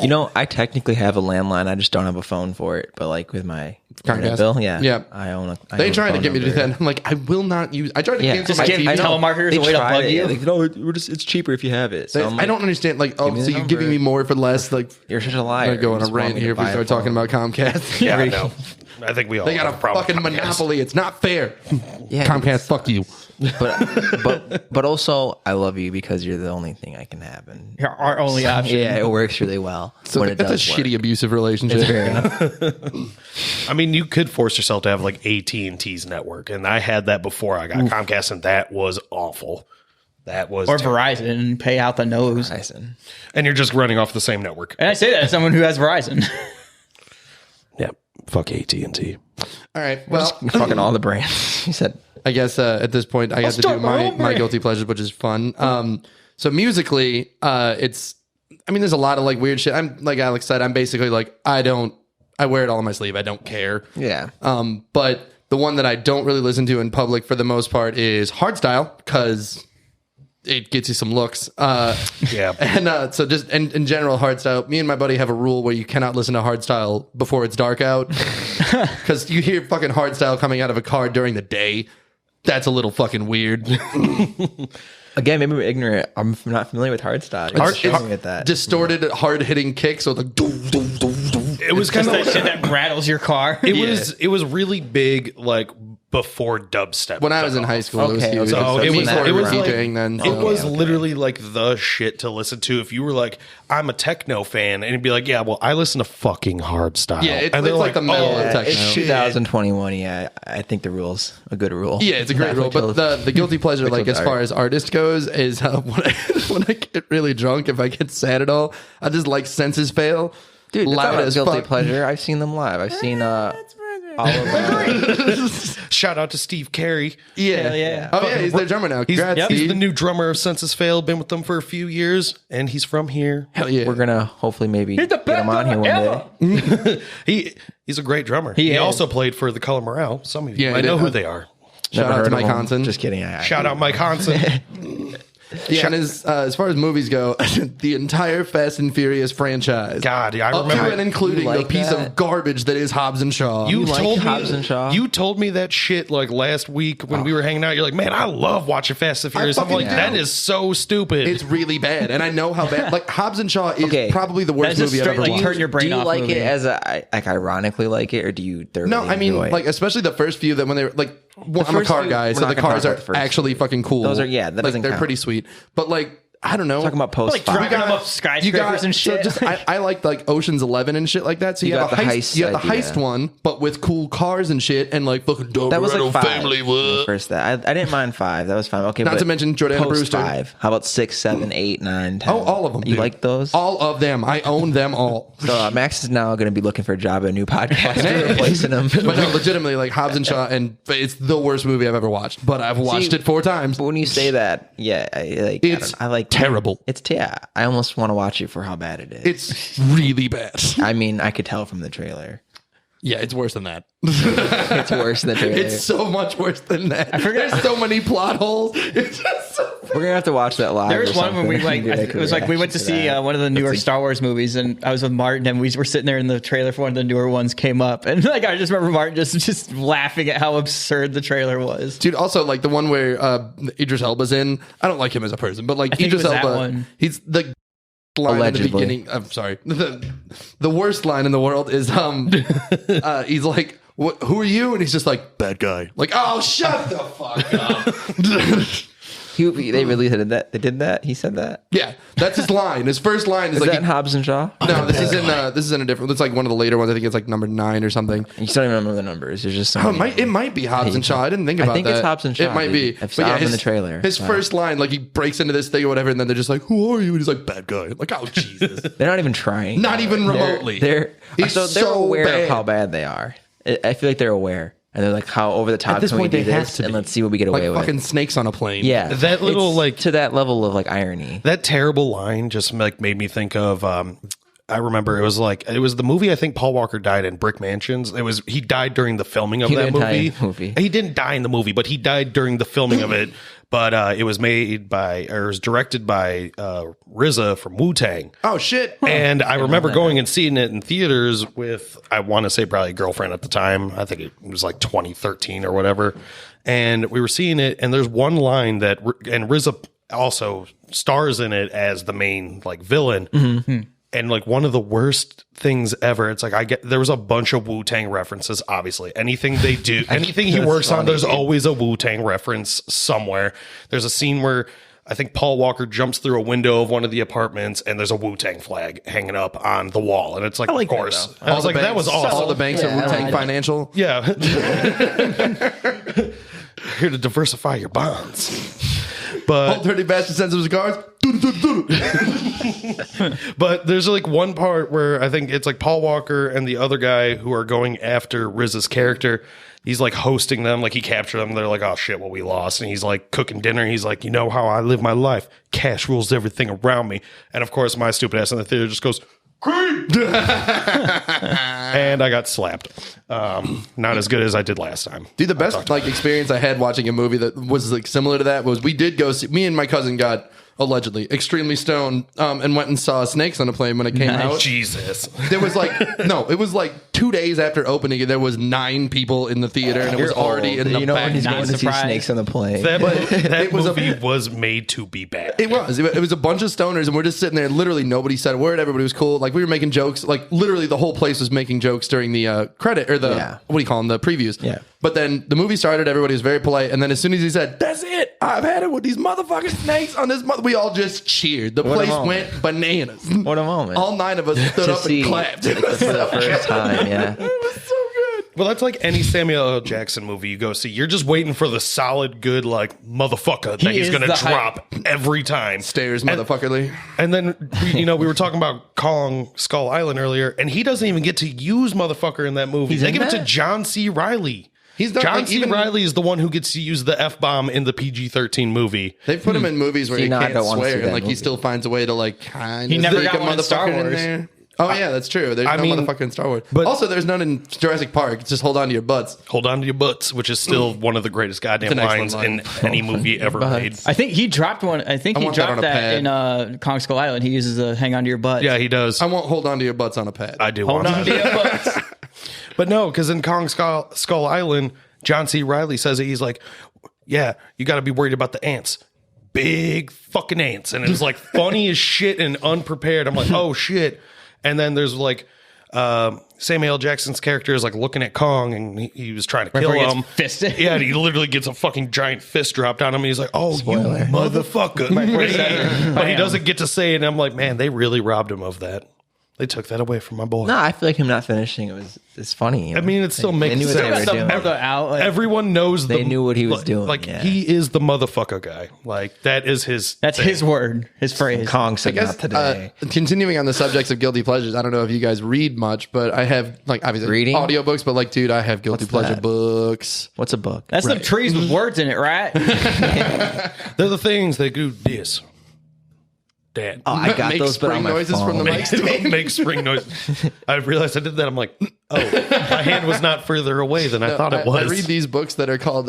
You know, I technically have a landline. I just don't have a phone for it. But like with my internet Comcast? bill, yeah, Yeah. I own a. They tried to get me to do that. And I'm like, I will not use. I tried to Yeah, cancel Just my give TV. telemarketers a way to bug you. It's cheaper if you have it. So I don't understand. Like, oh, me the so you're number. giving me more for less? Like, You're such a I'm liar. gonna go on You a just want rant me to here if we buy a start talking phone. about Comcast. Yeah, I know. I think we all They got have a problem fucking with Comcast. monopoly. It's not fair. Yeah, Comcast, fuck you. but also I love you because you're the only thing I can have, and You're our only option. yeah, it works really well So when it that's a does work. shitty abusive relationship. Fair enough. I mean, you could force yourself to have like AT&T's network, and I had that before I got Comcast, and that was awful. That was Or terrible. Verizon and pay out the nose. Tyson. And you're just running off the same network. And I say that as someone who has Verizon. Yeah, fuck AT&T. All right. Well, Fucking all the brands. He said, I guess at this point I got to do start my my, own my brand. guilty pleasures, which is fun. So musically, it's. I mean, there's a lot of like weird shit. I'm like Alex said. I'm basically like I wear it all on my sleeve. I don't care. yeah. But the one that I don't really listen to in public for the most part is hardstyle because it gets you some looks. Yeah. And so just in general, hardstyle, me and my buddy have a rule where you cannot listen to hardstyle before it's dark out. Because you hear fucking hardstyle coming out of a car during the day. That's a little fucking weird. Again, maybe we're ignorant. I'm not familiar with hardstyle. It's At that. distorted, hard hitting kicks. So like, doo, doo, doo, doo. It was kind Just of that shit that rattles your car. it was really big like before dubstep. When I was took in off. high school, it was Okay, huge. okay. So it Me was and Corey it were was like, DJing then. it was okay. literally like the shit to listen to if you were like I'm a techno fan, and it'd be like, yeah, well, I listen to fucking hardstyle. Yeah, it's- and they're it's like the metal of Yeah, techno. it's 2021. Yeah, I think the rule's a good rule. Yeah, it's a great rule. But the guilty pleasure, like as far as artist goes, is when I get really drunk, if I get sad at all, I just like senses fail. dude, it's loud not a as guilty fuck. pleasure. I've seen them live. I've seen Oliver. Shout out to Steve Carey. Yeah, Hell yeah. Oh yeah, he's their drummer now. He's, Congrats, he's Steve. the new drummer of Census Fail. Been with them for a few years, and he's from here. Hell yeah. We're gonna hopefully maybe the get best him on here drummer one day. He's a great drummer. He He is. also played for the Color Morale. Some of you Yeah, might he know did. who they are. Shout Never out to heard of Mike him. Hansen. Just kidding. Shout out Mike Hansen. Yeah, and as far as movies go, the entire Fast and Furious franchise, God, yeah, I up to remember. and including You the like piece that? of garbage that is Hobbs and Shaw. You like told Hobbs me and Shaw? You told me that shit like last week when we were hanging out. You're like, man, I love watching Fast and Furious. I'm fucking like, do. that is so stupid. it's really bad, and I know how bad. Like Hobbs and Shaw is Okay. probably the worst That's a movie I've straight, ever like, watched. turn your brain Do you off like movie. it as like ironically like it, or do you thoroughly No, I mean, enjoy it? like especially the first few that when they were like, well, I'm a first car few- guy, we're so not the gonna cars talk are about the first actually fucking cool. Those are- yeah, that like doesn't they're count. pretty sweet. But like, I don't know, talking about post like five. driving them up skyscrapers and shit. So just I liked like Ocean's 11 and shit like that. So you, You have a got the heist. heist You have the idea. heist one, but with cool cars and shit, and like fucking That was like 5. family. What? First that I didn't mind 5. That was fine. Okay, Not but to mention Jordana post Brewster. 5. How about 6, 7, 8, 9, 10? Oh, all of them. You dude. like those? All of them. I own them all. So Max is now going to be looking for a job at a new podcast, and replacing him. But no, legitimately, like Hobbs and Shaw, and it's the worst movie I've ever watched. But I've watched See, it 4 times. But when you say that, yeah, It's I like terrible. It's I almost want to watch it for how bad it is. It's really bad. I mean, I could tell from the trailer. Yeah, it's worse than that. It's worse than the trailer. It's so much worse than that. There's so many plot holes. It's just so We're gonna have to watch that live. There was or one when we something. like, Do it was like we went to reaction see that. one of the newer Star Wars movies, and I was with Martin, and we were sitting there in the trailer for one of the newer ones came up, and like I just remember Martin just laughing at how absurd the trailer was. Dude, also like the one where Idris Elba's in. I don't like him as a person, but like think it Idris was that Elba, one. he's the line in the Allegedly. beginning. I'm sorry. The worst line in the world is he's like, who are you? And he's just like, bad guy. Like, oh, shut the fuck up. They really did that. They did that. He said that. Yeah, that's his line. His first line is Is like, that in Hobbs and Shaw? no, this is in a different. It's like one of the later ones. I think it's like number 9 or something. You still don't even remember the numbers. There's just so Oh, many. it might be Hobbs and Shaw. I didn't think about that. I think it's Hobbs and Shaw. It might be. I saw him in the trailer. His first line, like he breaks into this thing or whatever, and then they're just like, "Who are you?" And he's like, "Bad guy." Like, oh Jesus, They're not even trying. not even remotely. They're He's they're so aware bad. of how bad they are. I feel like they're aware, and they're like, how over the top At this can we point, do they have this, to and be. let's see what we get Like away fucking with. snakes on a plane. Yeah, That little, It's like- to that level of like irony. That terrible line just like made me think of I remember it was the movie I think Paul Walker died in, Brick Mansions. He died during the filming of He that didn't die movie. in the movie. He didn't die in the movie, but he died during the filming of it. But it was directed by RZA from Wu-Tang. Oh shit. And I remember going and seeing it in theaters with, I want to say probably a girlfriend at the time. I think it was like 2013 or whatever. And we were seeing it, and there's one line that, and RZA also stars in it as the main like villain. Mm-hmm. And like one of the worst things ever. It's like there was a bunch of Wu-Tang references, obviously. Anything they do, anything he works on, there's always a Wu-Tang reference somewhere. There's a scene where I think Paul Walker jumps through a window of one of the apartments and there's a Wu-Tang flag hanging up on the wall. And it's like, of course. I was like, that was awesome. All the banks are Wu-Tang Financial. Yeah. Here to diversify your bonds. But Old dirty bastard sends him his cards. But there's like one part where I think it's like Paul Walker and the other guy who are going after RZA's character. He's like hosting them, like he captured them. They're like, oh shit, well, we lost. And he's like cooking dinner. He's like, you know how I live my life. Cash rules everything around me. And of course, my stupid ass in the theater just goes, cream. And I got slapped. Not as good as I did last time. Dude, the best like experience I had watching a movie that was like similar to that was we did go see, me and my cousin got allegedly extremely stoned and went and saw Snakes on a Plane when it came out. Jesus. There was like it was like 2 days after opening and there was 9 people in the theater and it was already in the You know back. when he's Not going to see surprised. snakes on the plane. That it was movie was made to be bad. It was a bunch of stoners and we're just sitting there. Literally nobody said a word. Everybody was cool. Like we were making jokes. Like literally the whole place was making jokes during the credit or the what do you call them? The previews. Yeah. But then the movie started. Everybody was very polite. And then as soon as he said, "That's it, I've had it with these motherfucking snakes on this," we all just cheered. The place moment. went bananas. What a moment. All 9 of us stood to up see and clapped. for the first time. Yeah. It was so good. Well, that's like any Samuel L. Jackson movie you go see. You're just waiting for the solid, good, like, motherfucker that he's is going to the drop every time. Stairs, motherfuckerly. And then, we were talking about Kong Skull Island earlier, and he doesn't even get to use motherfucker in that movie. They in give it to that? John C. Reilly. He's done, John like, C. even- Reilly is the one who gets to use the F-bomb in the PG-13 movie. They've put him in movies where See, he now I can't don't wanna see swear, that and like he movie. still finds a way to like kind He of never sneak got a one in Star motherfucker in Wars. there. Oh yeah, that's true. There's I no mean, motherfucker in Star Wars. but- Also, there's none in Jurassic Park. It's just hold on to your butts. Hold on to your butts, which is still one of the greatest goddamn It's an excellent lines in any movie ever made. I think he dropped one. I think I he want that dropped on a that, pad. in Kong Skull Island. He uses the hang on to your butt. Yeah, he does. I won't hold on to your butts on a pad. I do Hold want on that. to your butts. But no, because in Kong Skull Island, John C. Reilly says it. He's like, yeah, you got to be worried about the ants. Big fucking ants. And it was like funny as shit and unprepared. I'm like, oh shit. And then there's like, Samuel L. Jackson's character is like looking at Kong and he was trying to kill Before he gets him. fisted. Yeah, and he literally gets a fucking giant fist dropped on him. And he's like, oh, Spoiler. you motherfucker. But he doesn't get to say it. And I'm like, man, they really robbed him of that. They took that away from my boy. No, I feel like him not finishing it's funny. I mean, it still makes knew what sense. they were Got the doing. mother out. Like, Everyone knows They knew what he was doing, Like yeah. he is the motherfucker guy. Like that is his. that's thing. his word, his phrase. Kong said I guess, not today. continuing on the subjects of guilty pleasures, I don't know if you guys read much, but I have like obviously Reading? audiobooks, but like, dude, I have guilty What's pleasure that? books. What's a book? That's the trees with words in it, right? They're the things that do this. Dad. Oh, I got Make those, but on spring my noises from the phone. mic. Make spring noise. I realized I did that. I'm like, oh, my hand was not further away than I thought it was. I read these books that are called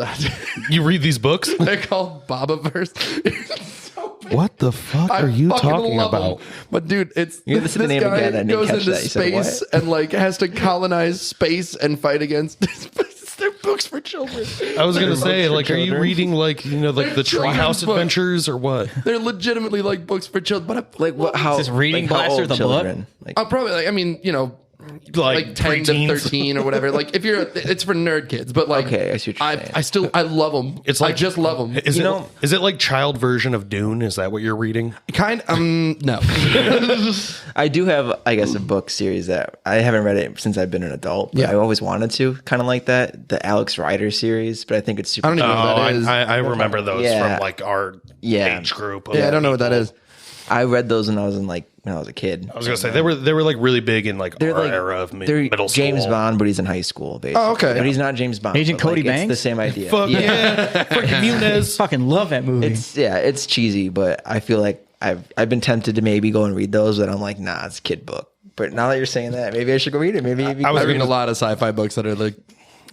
You read these books? they're called Bobaverse. It's so bad. What the fuck I are you fucking talking love about? them. But dude, it's You're this the name of a guy that didn't goes catch into that. You said, space and like has to colonize space and fight against. They're books books for children. I was gonna say, like, are you children. reading like the children's Treehouse books. Adventures or what? They're legitimately like books for children. But Like what? How? Is this Reading like, how Blaster old the book? children? Like, I'll probably like. I mean, like 10 to preteens? 13 or whatever. Like if you're, it's for nerd kids. But like, Okay, I see what you're saying. I love them. It's like I just love them. Is it like child version of Dune? Is that what you're reading? No. I do have, I guess, a book series that I haven't read it since I've been an adult. But Yeah. I always wanted to, kind of like that, the Alex Rider series. But I think it's super. I don't even know what that is. I remember those Yeah. from like our Yeah. age group. Yeah, I don't know what that is. I read those when I was a kid. I was gonna say they were like really big in like They're our like era of they're middle school. James Bond, but he's in high school. Basically. Oh, okay. But he's not James Bond. Agent but, Cody like, Banks? It's the same idea. Fuck yeah, fucking Muniz. Fucking love that movie. It's cheesy, but I feel like I've been tempted to maybe go and read those, but I'm like, nah, it's a kid book. But now that you're saying that, maybe I should go read it. Maybe I was I read gonna- a lot of sci-fi books that are like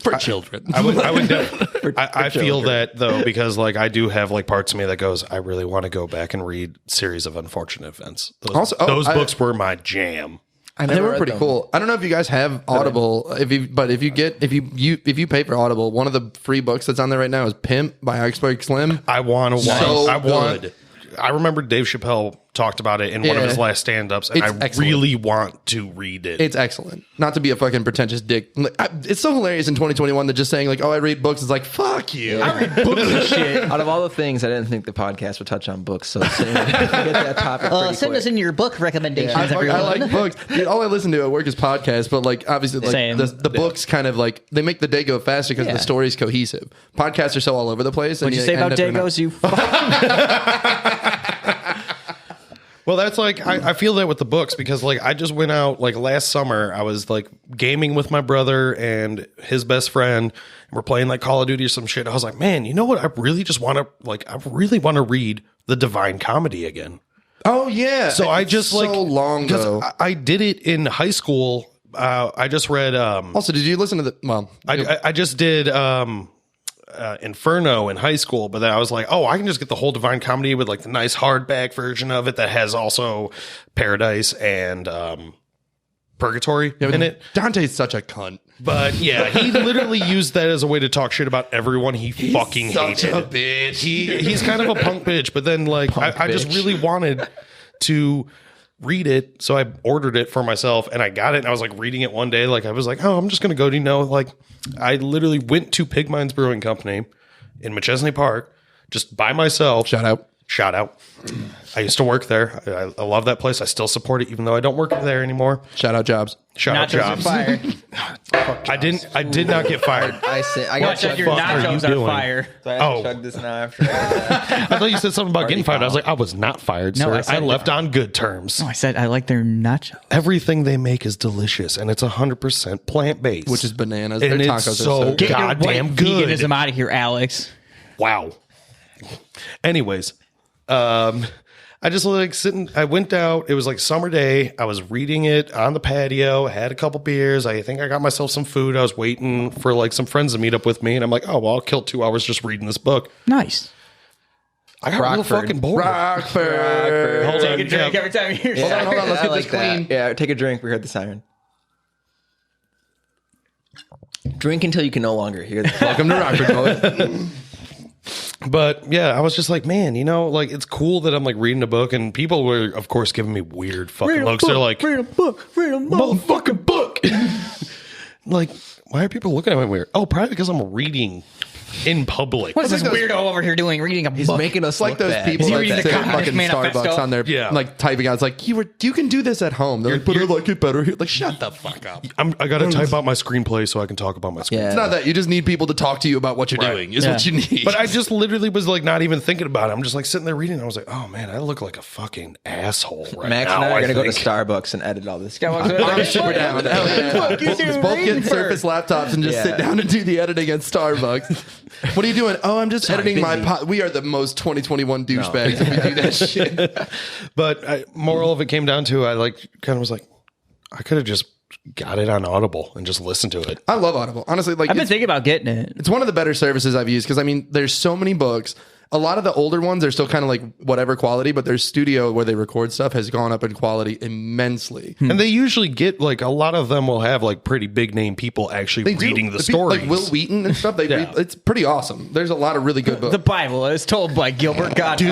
for children. I feel that though, because like I do have like parts of me that goes, I really want to go back and read Series of Unfortunate Events. Those, Also, books were my jam. They were read pretty them. cool. I don't know if you guys have Audible. If you pay for Audible, one of the free books that's on there right now is Pimp by Iceberg Slim. I want to watch. So I remember Dave Chappelle talked about it in one of Yeah. his last stand-ups, and It's I excellent. really want to read it. It's excellent. Not to be a fucking pretentious dick. It's so hilarious in 2021 that just saying like, "Oh, I read books," is like, "Fuck you." Out of all the things, I didn't think the podcast would touch on books. So it's, get that topic pretty send quick. us in your book recommendations, I everyone. like books. Dude, all I listen to at work is podcasts, but like obviously like Same. the books kind of like they make the day go faster because Yeah. the story's cohesive. Podcasts are so all over the place. What'd you say about Dagos? You Well, that's like I feel that with the books because like I just went out like last summer. I was like gaming with my brother and his best friend. And we're playing like Call of Duty or some shit. I was like, man, you know what? I really want to read the Divine Comedy again. Oh yeah. So I just so like long ago. I did it in high school. I just read. Also, did you listen to the? Well, I just did Inferno in high school, but then I was like, oh, I can just get the whole Divine Comedy with like the nice hardback version of it that has also Paradise and Purgatory in it. Dante's such a cunt. But yeah, he literally used that as a way to talk shit about everyone he fucking Such hated. a bitch. He's kind of a punk bitch, but then like I just really wanted to read it, so I ordered it for myself and I got it and I was like reading it one day, like I was like, oh, I'm just gonna go, like I literally went to Pig Minds Brewing Company in McChesney Park just by myself. Shout out. I used to work there. I love that place. I still support it even though I don't work there anymore. Shout out Jobs. Shout out nachos are Jobs. fire. I did not get fired. I Watch got out, your fuck are you nachos are doing? fire. So I have to Oh. chug this now after. I I thought you said something about getting fired. I was like, I was not fired, No, sir. I I, said- left on good terms. I said I like their nachos. Everything they make is delicious, and it's 100% plant based, Which is bananas. And Their it's tacos are so so good. Get your goddamn white good. veganism out of here, Alex. Wow. Anyways, I just like sitting. I went out. It was like summer day. I was reading it on the patio. I had a couple beers. I think I got myself some food. I was waiting for like some friends to meet up with me, and I'm like, oh well, I'll kill 2 hours just reading this book. Nice. I got real Rockford. fucking bored. Rockford. Hold Take on, a drink yeah. every time you hear Hold on, something. let's I get like this that. clean. Yeah, take a drink. We heard the siren. Drink until you can no longer hear the Welcome to Rockford, boy. But yeah, I was just like, man, like it's cool that I'm like reading a book, and people were, of course, giving me weird fucking looks. They're like, read a book, read a book. motherfucking book. Like, why are people looking at me weird? Oh, probably because I'm reading in public. What is this those- weirdo over here doing? Reading a He's book. making us It's like look those bad. people Is he that reading the sit at Communist fucking Manifesto? Starbucks on their Yeah. like typing out. It's like you can do this at home. They're like, but I like it better here. Like, shut the fuck up. I got to type out my screenplay so I can talk about my screenplay. Yeah. It's not that you just need people to talk to you about what you're Right. doing. Is Yeah. what you need. But I just literally was like not even thinking about it. I'm just like sitting there reading. And I was like, oh man, I look like a fucking asshole right Max now. and I are going to go to think. Starbucks and edit all this. I'm super down. Hell yeah. Fuck you, Let's dude. both Reading get Surface laptops and just Yeah. sit down and do the editing at Starbucks. What are you doing? Oh, I'm just editing my busy. We are the most 2021 douchebags if we do that shit. But moral of it came down to I like kind of was like, I could have just got it on Audible and just listened to it. I love Audible. Honestly, like I've been it's, thinking about getting it. it's one of the better services I've used because I mean, there's so many books. a lot of the older ones are still kind of like whatever quality, but their studio where they record stuff has gone up in quality immensely. And they usually get like a lot of them will have like pretty big name people actually reading the stories. Like Will Wheaton and stuff. It's pretty awesome. There's a lot of really good books. The Bible is told by Gilbert Godfrey.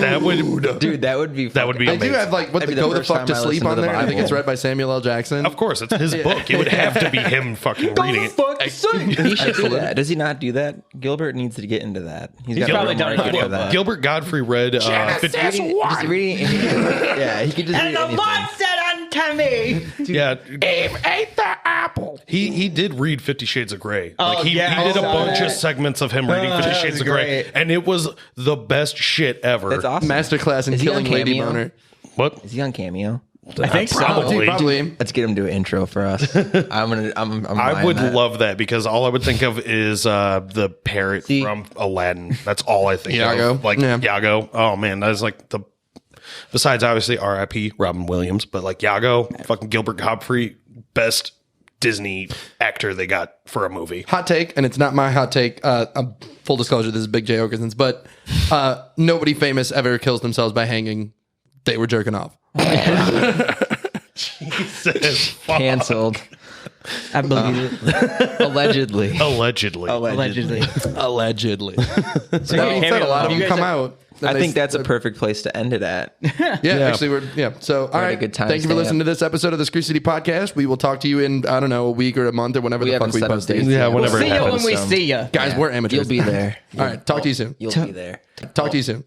that would That would be I amazing. do have like That'd be the Go the first Fuck time to I Sleep listened on to the there. I think Bible. it's read by Samuel L. Jackson. Of course, it's his book. It would have to be him fucking reading it. He should do that. Does he not do that? Gilbert needs to get into that. He's got probably a done market it. for that. Gilbert Godfrey read 50, Just reading. Yeah, he could just read anything. said unto me. yeah, Eve ate the apple. He did read 50 Shades of Grey. Oh, Like he yeah, did I a saw bunch that. of segments of him reading 50 that Shades was of Grey, great. and it was the best shit ever. That's awesome. Masterclass in Is he on killing Lady Cameo? Boner. What? Is he on Cameo? I think so. Probably. Probably. Let's get him to an intro for us. I'm I would buying that. love that because all I would think of is the parrot See- from Aladdin. That's all I think Iago. of. Like Yeah. Iago. Oh man, that is like the. Besides, obviously, R.I.P. Robin Williams, but like Iago, fucking Gilbert Godfrey, best Disney actor they got for a movie. Hot take, and it's not my hot take. Full disclosure, this is Big J Okerson's, but nobody famous ever kills themselves by hanging. They were jerking off. Canceled. I believe it. Allegedly. Allegedly. Allegedly. Allegedly. So That being said, a lot of them come out. I think that's a perfect place to end it at. Yeah, actually, So, all a right. good time Thank you for stamp. listening to this episode of the Screw City Podcast. We will talk to you in, I don't know, a week or a month or whenever We the fuck haven't we set up post dates these. Yeah, yet. whenever See it you when happens. we see you. Guys, we're amateurs. You'll be there. All right. Talk to you soon. You'll be there. Talk to you soon.